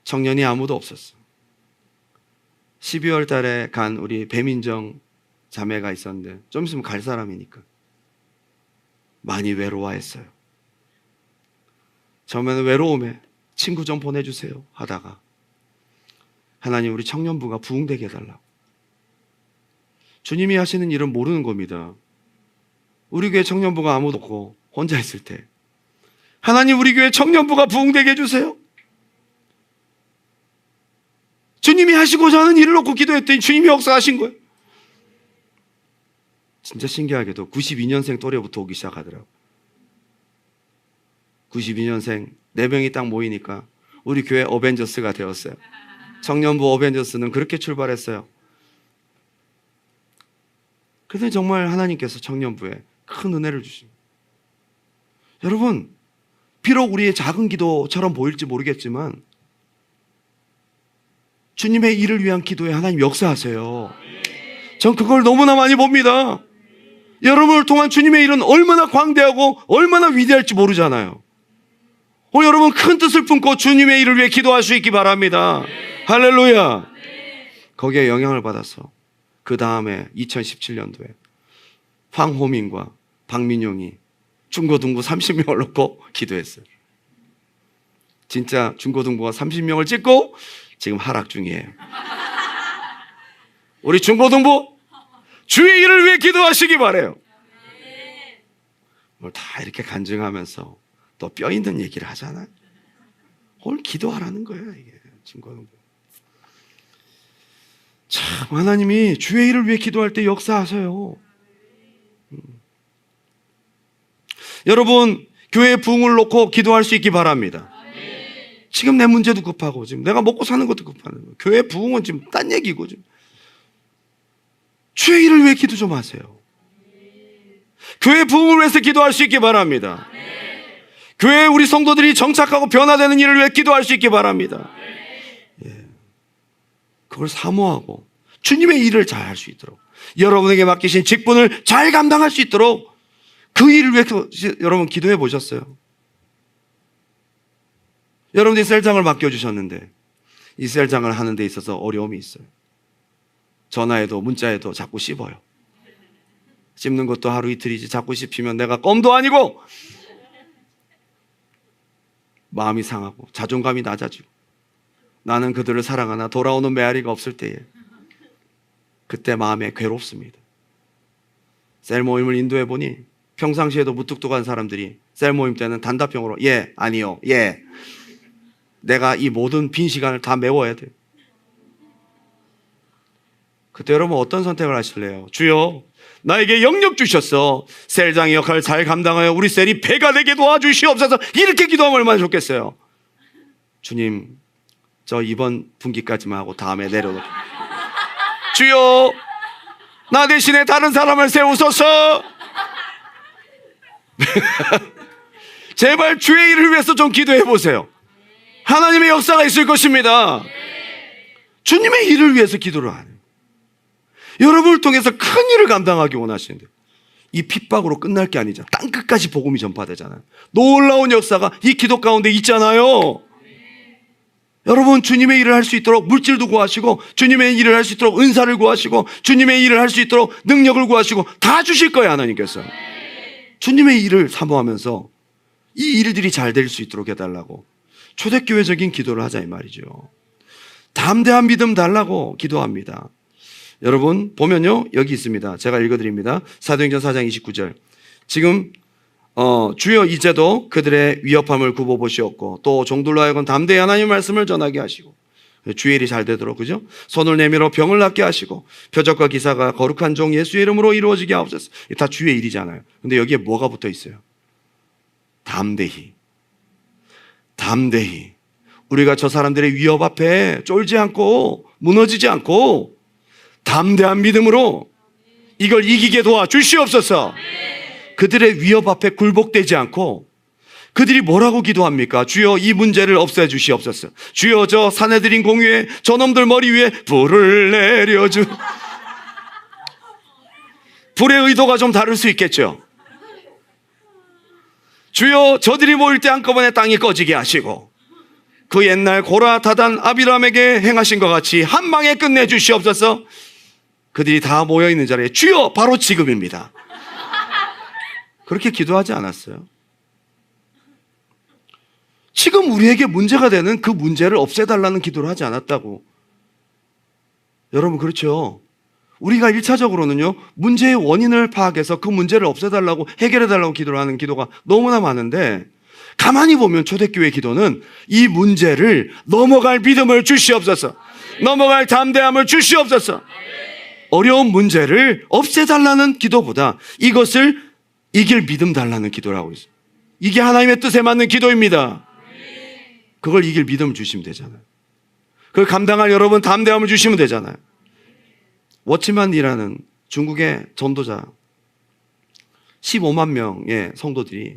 청년이 아무도 없었어. 12월 달에 간 우리 배민정 자매가 있었는데 좀 있으면 갈 사람이니까 많이 외로워했어요. 처음에는 외로움에 친구 좀 보내주세요 하다가 하나님 우리 청년부가 부흥되게 해달라고. 주님이 하시는 일은 모르는 겁니다. 우리 교회 청년부가 아무도 없고 혼자 있을 때 하나님 우리 교회 청년부가 부흥되게 해주세요. 주님이 하시고자 하는 일을 놓고 기도했더니 주님이 역사하신 거예요. 진짜 신기하게도 92년생 또래부터 오기 시작하더라고요. 92년생 4명이 딱 모이니까 우리 교회 어벤져스가 되었어요. 청년부 어벤져스는 그렇게 출발했어요. 그래서 정말 하나님께서 청년부에 큰 은혜를 주십니다. 여러분, 비록 우리의 작은 기도처럼 보일지 모르겠지만 주님의 일을 위한 기도에 하나님 역사하세요. 전 그걸 너무나 많이 봅니다. 여러분을 통한 주님의 일은 얼마나 광대하고 얼마나 위대할지 모르잖아요. 여러분 큰 뜻을 품고 주님의 일을 위해 기도할 수 있기 바랍니다. 할렐루야. 거기에 영향을 받아서 그 다음에 2017년도에 황호민과 박민용이 중고등부 30명을 놓고 기도했어요. 진짜 중고등부가 30명을 찍고 지금 하락 중이에요. 우리 중고등부 주의 일을 위해 기도하시기 바라요. 뭘 다 이렇게 간증하면서 또 뼈 있는 얘기를 하잖아요. 오늘 기도하라는 거예요, 이게 중고등부. 참 하나님이 주의 일을 위해 기도할 때 역사하세요. 여러분 교회의 부흥을 놓고 기도할 수 있기 바랍니다. 지금 내 문제도 급하고 지금 내가 먹고 사는 것도 급하는 거예요. 교회 부흥은 지금 딴 얘기고 지금. 주의 일을 위해 기도 좀 하세요. 교회 부흥을 위해서 기도할 수 있기 바랍니다. 교회에 우리 성도들이 정착하고 변화되는 일을 위해 기도할 수 있기 바랍니다. 그걸 사모하고 주님의 일을 잘 할 수 있도록, 여러분에게 맡기신 직분을 잘 감당할 수 있도록 그 일을 위해서 여러분 기도해 보셨어요? 여러분들이 셀장을 맡겨주셨는데 이 셀장을 하는 데 있어서 어려움이 있어요. 전화해도 문자해도 자꾸 씹어요. 씹는 것도 하루 이틀이지 자꾸 씹히면 내가 껌도 아니고 마음이 상하고 자존감이 낮아지고 나는 그들을 사랑하나 돌아오는 메아리가 없을 때에 그때 마음에 괴롭습니다. 셀 모임을 인도해 보니 평상시에도 무뚝뚝한 사람들이 셀 모임 때는 단답형으로 예, 아니요, 예. 내가 이 모든 빈 시간을 다 메워야 돼요. 그때 여러분 어떤 선택을 하실래요? 주여 나에게 영역 주셨어. 셀장의 역할을 잘 감당하여 우리 셀이 배가 되게 도와주시옵소서. 이렇게 기도하면 얼마나 좋겠어요. 주님 저 이번 분기까지만 하고 다음에 내려놓게. 주여 나 대신에 다른 사람을 세우소서. 제발 주의 일을 위해서 좀 기도해 보세요. 하나님의 역사가 있을 것입니다. 주님의 일을 위해서 기도를 안 해요. 여러분을 통해서 큰 일을 감당하기 원하시는데 이 핍박으로 끝날 게 아니잖아요. 땅끝까지 복음이 전파되잖아요. 놀라운 역사가 이 기도 가운데 있잖아요. 여러분 주님의 일을 할 수 있도록 물질도 구하시고 주님의 일을 할 수 있도록 은사를 구하시고 주님의 일을 할 수 있도록 능력을 구하시고 다 주실 거예요. 하나님께서 주님의 일을 사모하면서 이 일들이 잘 될 수 있도록 해달라고 초대교회적인 기도를 하자 이 말이죠. 담대한 믿음 달라고 기도합니다. 여러분 보면요 여기 있습니다. 제가 읽어드립니다. 사도행전 4장 29절. 지금 주여 이제도 그들의 위협함을 굽어보시옵고 또 종들로 하여금 담대히 하나님의 말씀을 전하게 하시고 주의 일이 잘 되도록 그죠? 손을 내밀어 병을 낫게 하시고 표적과 기사가 거룩한 종 예수의 이름으로 이루어지게 하옵소서. 다 주의 일이잖아요. 근데 여기에 뭐가 붙어 있어요? 담대히. 담대히 우리가 저 사람들의 위협 앞에 쫄지 않고 무너지지 않고 담대한 믿음으로 이걸 이기게 도와주시옵소서. 그들의 위협 앞에 굴복되지 않고 그들이 뭐라고 기도합니까? 주여 이 문제를 없애주시옵소서. 주여 저 사내들인 공유에 저놈들 머리 위에 불을 내려주. 불의 의도가 좀 다를 수 있겠죠. 주여 저들이 모일 때 한꺼번에 땅이 꺼지게 하시고 그 옛날 고라 다단 아비람에게 행하신 것 같이 한 방에 끝내주시옵소서. 그들이 다 모여있는 자리에 주여 바로 지금입니다. 그렇게 기도하지 않았어요. 지금 우리에게 문제가 되는 그 문제를 없애달라는 기도를 하지 않았다고. 여러분 그렇죠? 우리가 1차적으로는요 문제의 원인을 파악해서 그 문제를 없애달라고 해결해달라고 기도를 하는 기도가 너무나 많은데 가만히 보면 초대교회 기도는 이 문제를 넘어갈 믿음을 주시옵소서. 넘어갈 담대함을 주시옵소서. 어려운 문제를 없애달라는 기도보다 이것을 이길 믿음 달라는 기도를 하고 있어요. 이게 하나님의 뜻에 맞는 기도입니다. 그걸 이길 믿음을 주시면 되잖아요. 그걸 감당할 여러분 담대함을 주시면 되잖아요. 워치만이라는 중국의 전도자 15만 명의 성도들이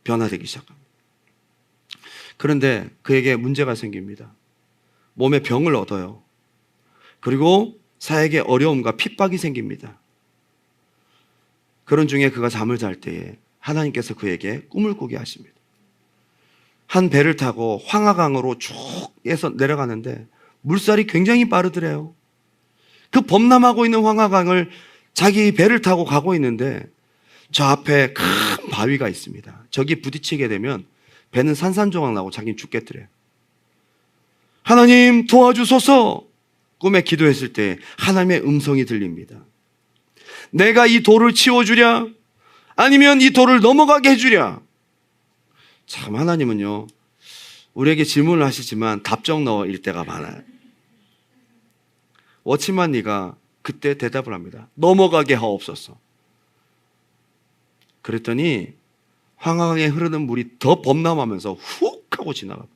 변화되기 시작합니다. 그런데 그에게 문제가 생깁니다. 몸에 병을 얻어요. 그리고 사역에 어려움과 핍박이 생깁니다. 그런 중에 그가 잠을 잘 때에 하나님께서 그에게 꿈을 꾸게 하십니다. 한 배를 타고 황하강으로 쭉 해서 내려가는데 물살이 굉장히 빠르더래요. 그 범람하고 있는 황하강을 자기 배를 타고 가고 있는데 저 앞에 큰 바위가 있습니다. 저기 부딪히게 되면 배는 산산조각 나고 자기는 죽겠더래요. 하나님 도와주소서. 꿈에 기도했을 때 하나님의 음성이 들립니다. 내가 이 돌을 치워주랴? 아니면 이 돌을 넘어가게 해주랴? 참 하나님은요, 우리에게 질문을 하시지만 답정 너일 때가 많아요. 워치만 네가 그때 대답을 합니다. 넘어가게 하옵소서. 그랬더니 황하강에 흐르는 물이 더 범람하면서 훅 하고 지나가.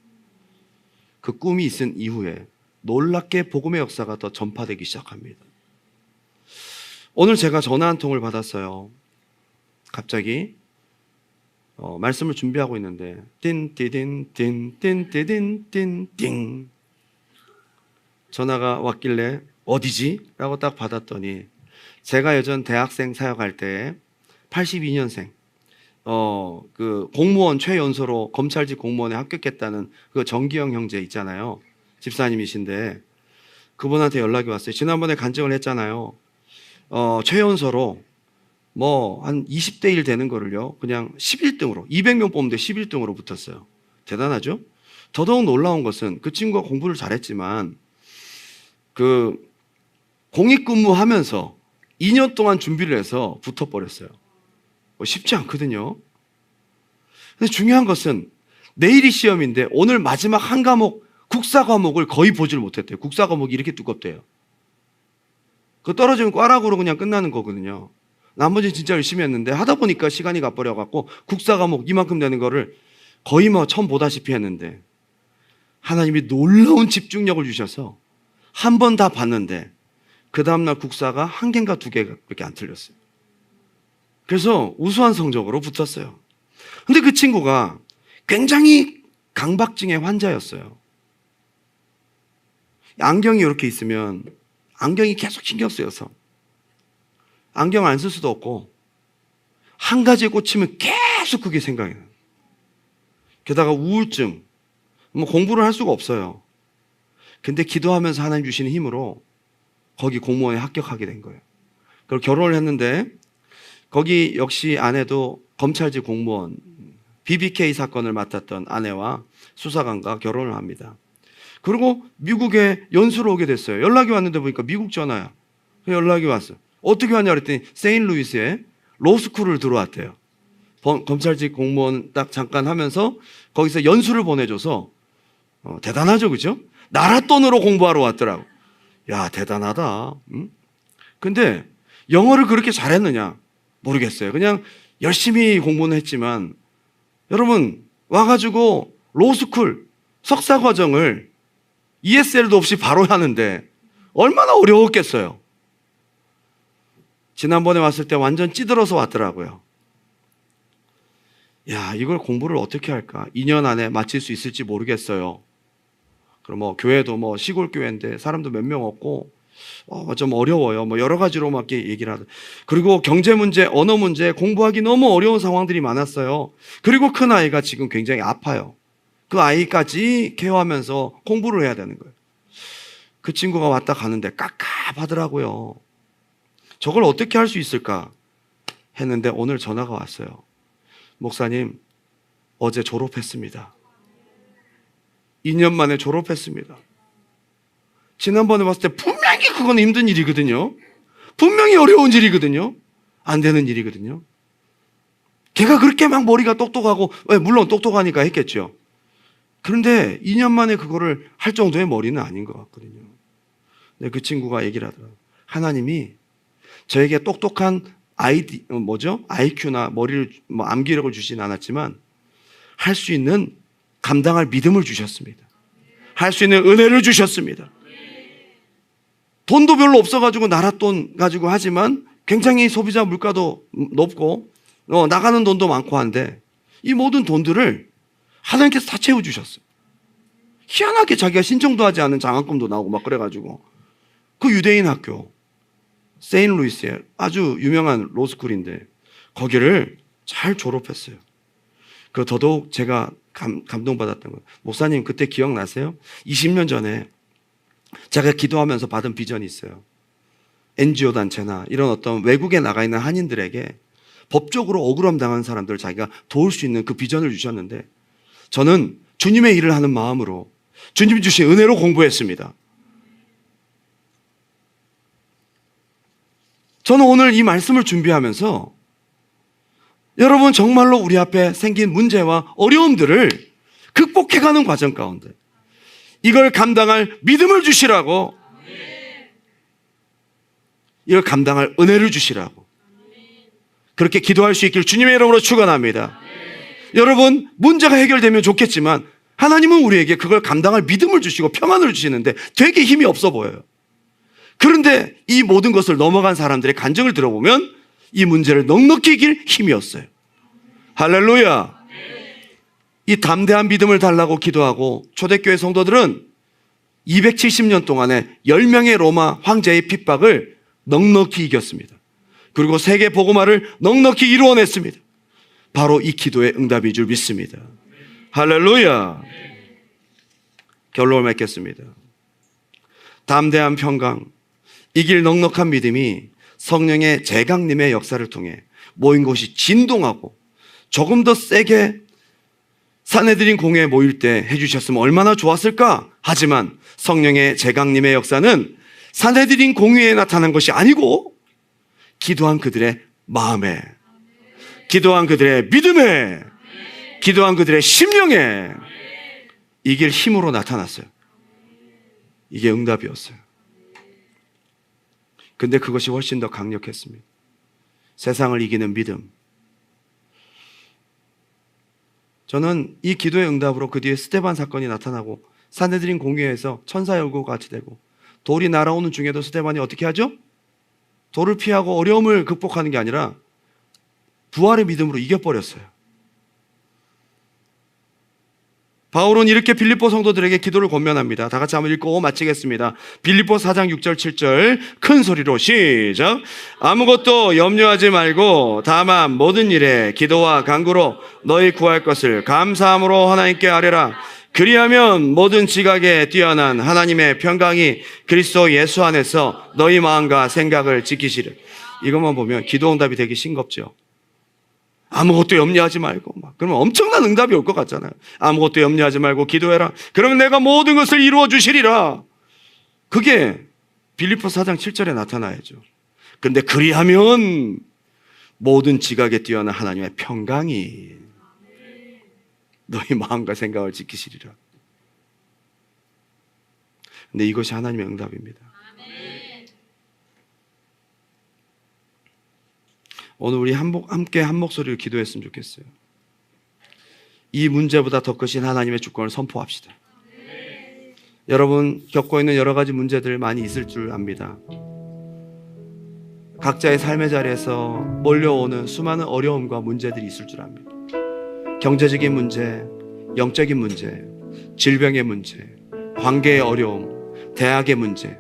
그 꿈이 있은 이후에 놀랍게 복음의 역사가 더 전파되기 시작합니다. 오늘 제가 전화 한 통을 받았어요. 갑자기 말씀을 준비하고 있는데 띵 전화가 왔길래 어디지? 라고 딱 받았더니 제가 예전 대학생 사역할 때 82년생 그 공무원 최연소로 검찰직 공무원에 합격했다는 그 정기영 형제 있잖아요. 집사님이신데 그분한테 연락이 왔어요. 지난번에 간증을 했잖아요. 최연소로 뭐 한 20대 1 되는 거를요 그냥 11등으로 200명 뽑는데 11등으로 붙었어요. 대단하죠? 더더욱 놀라운 것은 그 친구가 공부를 잘했지만 그 공익근무하면서 2년 동안 준비를 해서 붙어버렸어요. 쉽지 않거든요. 근데 중요한 것은 내일이 시험인데 오늘 마지막 한 과목 국사 과목을 거의 보질 못했대요. 국사 과목이 이렇게 두껍대요. 그 떨어지면 꽈락으로 그냥 끝나는 거거든요. 나머지 진짜 열심히 했는데 하다 보니까 시간이 가버려갖고 국사 과목 이만큼 되는 거를 거의 뭐 처음 보다시피 했는데 하나님이 놀라운 집중력을 주셔서 한 번 다 봤는데 그 다음날 국사가 한 개인가 두 개밖에 안 틀렸어요. 그래서 우수한 성적으로 붙었어요. 근데 그 친구가 굉장히 강박증의 환자였어요. 안경이 이렇게 있으면 안경이 계속 신경 쓰여서 안경 안 쓸 수도 없고 한 가지에 꽂히면 계속 그게 생각이 나요. 게다가 우울증, 뭐 공부를 할 수가 없어요. 근데 기도하면서 하나님 주시는 힘으로 거기 공무원에 합격하게 된 거예요. 그리고 결혼을 했는데 거기 역시 아내도 검찰직 공무원 BBK 사건을 맡았던 아내와 수사관과 결혼을 합니다. 그리고 미국에 연수를 오게 됐어요. 연락이 왔는데 보니까 미국 전화야. 연락이 왔어요. 어떻게 왔냐 그랬더니 세인루이스에 로스쿨을 들어왔대요. 검찰직 공무원 딱 잠깐 하면서 거기서 연수를 보내줘서 대단하죠, 그죠? 나라 돈으로 공부하러 왔더라고. 야, 대단하다. 응? 근데 영어를 그렇게 잘했느냐? 모르겠어요. 그냥 열심히 공부는 했지만 여러분 와가지고 로스쿨 석사 과정을 ESL도 없이 바로 하는데 얼마나 어려웠겠어요. 지난번에 왔을 때 완전 찌들어서 왔더라고요. 야, 이걸 공부를 어떻게 할까? 2년 안에 마칠 수 있을지 모르겠어요. 그럼 뭐 교회도 뭐 시골 교회인데 사람도 몇 명 없고 좀 어려워요. 뭐 여러 가지로 막 얘기를 하더. 그리고 경제 문제, 언어 문제, 공부하기 너무 어려운 상황들이 많았어요. 그리고 큰 아이가 지금 굉장히 아파요. 그 아이까지 케어하면서 공부를 해야 되는 거예요. 그 친구가 왔다 가는데 깝깝하더라고요. 저걸 어떻게 할 수 있을까 했는데 오늘 전화가 왔어요. 목사님, 어제 졸업했습니다. 2년 만에 졸업했습니다. 지난번에 봤을 때 분명히 그건 힘든 일이거든요. 분명히 어려운 일이거든요. 안 되는 일이거든요. 걔가 그렇게 막 머리가 똑똑하고, 물론 똑똑하니까 했겠죠. 그런데 2년 만에 그거를 할 정도의 머리는 아닌 것 같거든요. 근데 그 친구가 얘기를 하더라고요. 하나님이 저에게 똑똑한 IQ나 머리를 암기력을 주진 않았지만 할 수 있는 감당할 믿음을 주셨습니다. 할 수 있는 은혜를 주셨습니다. 돈도 별로 없어가지고 나라 돈 가지고 하지만 굉장히 소비자 물가도 높고 나가는 돈도 많고 한데 이 모든 돈들을 하나님께서 다 채워주셨어요. 희한하게 자기가 신청도 하지 않은 장학금도 나오고 막 그래가지고 그 유대인 학교 세인루이스에 아주 유명한 로스쿨인데 거기를 잘 졸업했어요. 그 더더욱 제가 감동받았던 건, 목사님 그때 기억나세요? 20년 전에 제가 기도하면서 받은 비전이 있어요. NGO 단체나 이런 어떤 외국에 나가 있는 한인들에게 법적으로 억울함 당한 사람들을 자기가 도울 수 있는 그 비전을 주셨는데, 저는 주님의 일을 하는 마음으로 주님이 주신 은혜로 공부했습니다. 저는 오늘 이 말씀을 준비하면서 여러분 정말로 우리 앞에 생긴 문제와 어려움들을 극복해가는 과정 가운데 이걸 감당할 믿음을 주시라고, 이걸 감당할 은혜를 주시라고 그렇게 기도할 수 있기를 주님의 이름으로 축원합니다. 여러분 문제가 해결되면 좋겠지만 하나님은 우리에게 그걸 감당할 믿음을 주시고 평안을 주시는데 되게 힘이 없어 보여요. 그런데 이 모든 것을 넘어간 사람들의 간증을 들어보면 이 문제를 넉넉히 이길 힘이 없어요. 할렐루야. 이 담대한 믿음을 달라고 기도하고 초대교회 성도들은 270년 동안에 10명의 로마 황제의 핍박을 넉넉히 이겼습니다. 그리고 세계 복음화를 넉넉히 이루어냈습니다. 바로 이 기도의 응답인 줄 믿습니다. 할렐루야. 결론을 맺겠습니다. 담대한 평강, 이길 넉넉한 믿음이 성령의 재강림의 역사를 통해 모인 곳이 진동하고 조금 더 세게 사내들인 공회에 모일 때 해주셨으면 얼마나 좋았을까? 하지만 성령의 재강림의 역사는 사내들인 공회에 나타난 것이 아니고 기도한 그들의 마음에, 기도한 그들의 믿음에, 기도한 그들의 심령에 이길 힘으로 나타났어요. 이게 응답이었어요. 근데 그것이 훨씬 더 강력했습니다. 세상을 이기는 믿음. 저는 이 기도의 응답으로 그 뒤에 스데반 사건이 나타나고 사내들인 공회에서 천사의 얼굴과 같이 되고 돌이 날아오는 중에도 스데반이 어떻게 하죠? 돌을 피하고 어려움을 극복하는 게 아니라 부활의 믿음으로 이겨버렸어요. 바울은 이렇게 빌립보 성도들에게 기도를 권면합니다. 다 같이 한번 읽고 마치겠습니다. 빌립보 4장 6절 7절 큰 소리로 시작. 아무것도 염려하지 말고 다만 모든 일에 기도와 간구로 너희 구할 것을 감사함으로 하나님께 아뢰라. 그리하면 모든 지각에 뛰어난 하나님의 평강이 그리스도 예수 안에서 너희 마음과 생각을 지키시를. 이것만 보면 기도 응답이 되기 싱겁죠. 아무것도 염려하지 말고 그러면 엄청난 응답이 올 것 같잖아요. 아무것도 염려하지 말고 기도해라. 그러면 내가 모든 것을 이루어 주시리라. 그게 빌립보 4장 7절에 나타나야죠. 그런데 그리하면 모든 지각에 뛰어난 하나님의 평강이 너희 마음과 생각을 지키시리라. 근데 이것이 하나님의 응답입니다. 오늘 우리 함께 한 목소리로 기도했으면 좋겠어요. 이 문제보다 더 크신 하나님의 주권을 선포합시다. 여러분 겪고 있는 여러 가지 문제들 많이 있을 줄 압니다. 각자의 삶의 자리에서 몰려오는 수많은 어려움과 문제들이 있을 줄 압니다. 경제적인 문제, 영적인 문제, 질병의 문제, 관계의 어려움, 대학의 문제.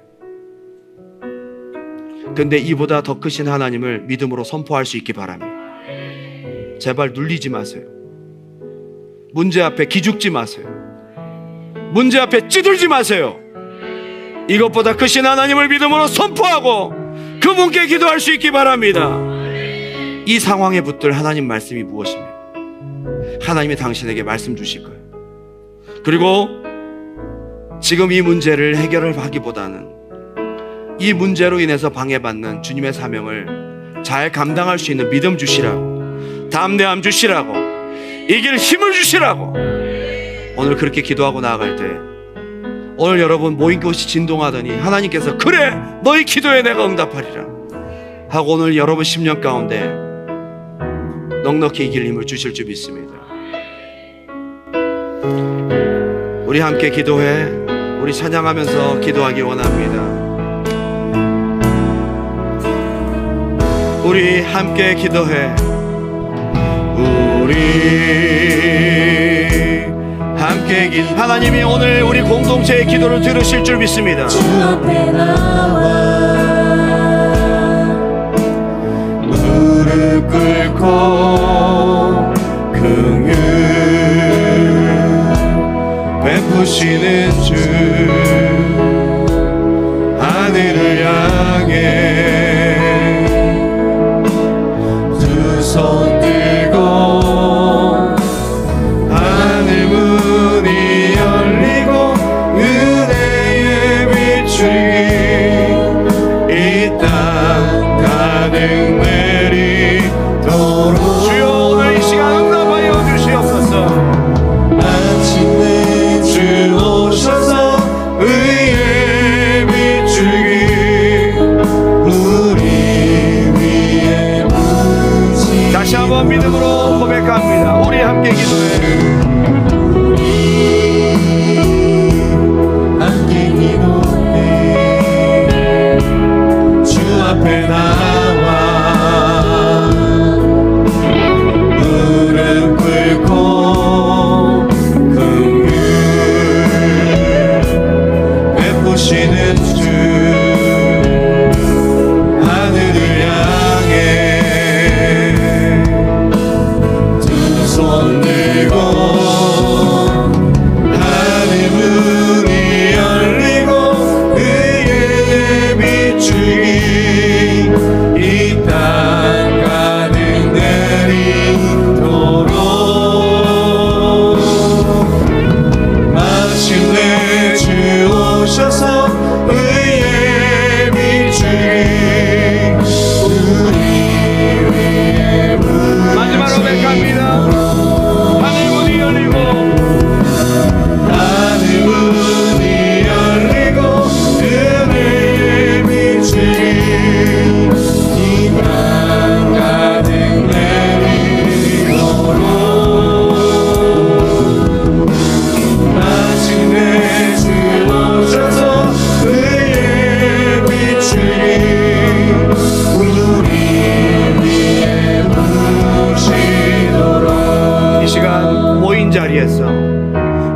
근데 이보다 더 크신 하나님을 믿음으로 선포할 수 있기 바랍니다. 제발 눌리지 마세요. 문제 앞에 기죽지 마세요. 문제 앞에 찌들지 마세요. 이것보다 크신 하나님을 믿음으로 선포하고 그분께 기도할 수 있기 바랍니다. 이 상황에 붙들 하나님 말씀이 무엇입니까? 하나님이 당신에게 말씀 주실 거예요. 그리고 지금 이 문제를 해결을 하기보다는 이 문제로 인해서 방해받는 주님의 사명을 잘 감당할 수 있는 믿음 주시라고, 담대함 주시라고, 이길 힘을 주시라고 오늘 그렇게 기도하고 나아갈 때 오늘 여러분 모인 곳이 진동하더니 하나님께서 그래 너희 기도에 내가 응답하리라 하고 오늘 여러분 심령 가운데 넉넉히 이길 힘을 주실 줄 믿습니다. 우리 함께 기도해. 우리 찬양하면서 기도하기 원합니다. 우리 함께 기도해. 우리 함께 함께 길 하나님이 오늘 우리 공동체의 기도를 들으실 줄 믿습니다. 주 앞에 나와 무릎 꿇고 긍휼 베푸시는 주 하늘을 향해 두 손 들고 하늘 문이 열리고 은혜의 비추기 이 땅 가득 내리도록 주여 오늘 이 시간 응답하여 주시옵소서. 마침내 주 오셔서 의의 비추기 우리 위에 부으시 다시 한번 믿음으로 고백합니다. 우리 함께 기도해. 함께 기도해 주 앞에 나와 무릎 꿇고 긍휼 베푸시는 주 하늘을 향해 두 손 들고 하늘 문이 열리고 의의 비추기 이 땅 가득 내리도록 마침내 주 오셔서 의의 비추기 우리 위에 마지막으로 고백합니다. 하늘 문이 열리고 하늘 문이 열리고 은혜의 비추기 이 땅 가득 내리도록 마침내 주 오셔서 의의 비추기 우리 위에 부으시도록 이 시간 모인 자리에서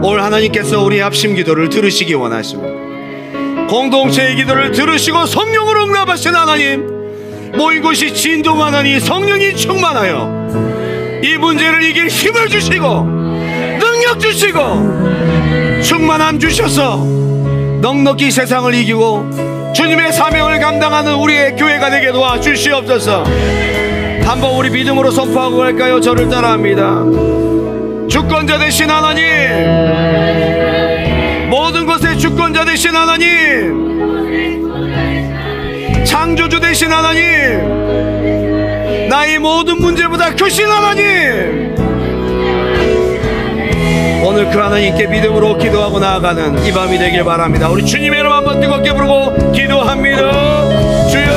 오늘 하나님께서 우리 합심 기도를 들으시기 원하십니다. 공동체의 기도를 들으시고 성령으로 응답하신 하나님, 모인 곳이 진동하나니 성령이 충만하여 이 문제를 이길 힘을 주시고 능력 주시고 충만함 주셔서 넉넉히 세상을 이기고 주님의 사명을 감당하는 우리의 교회가 되게 도와주시옵소서. 한번 우리 믿음으로 선포하고 갈까요? 저를 따라합니다. 주권자 되신 하나님, 모든 것의 주권자 되신 하나님, 창조주 되신 하나님, 나의 모든 문제보다 크신 하나님, 오늘 그 하나님께 믿음으로 기도하고 나아가는 이 밤이 되길 바랍니다. 우리 주님의 이름 한번 뜨겁게 부르고 기도합니다. 주여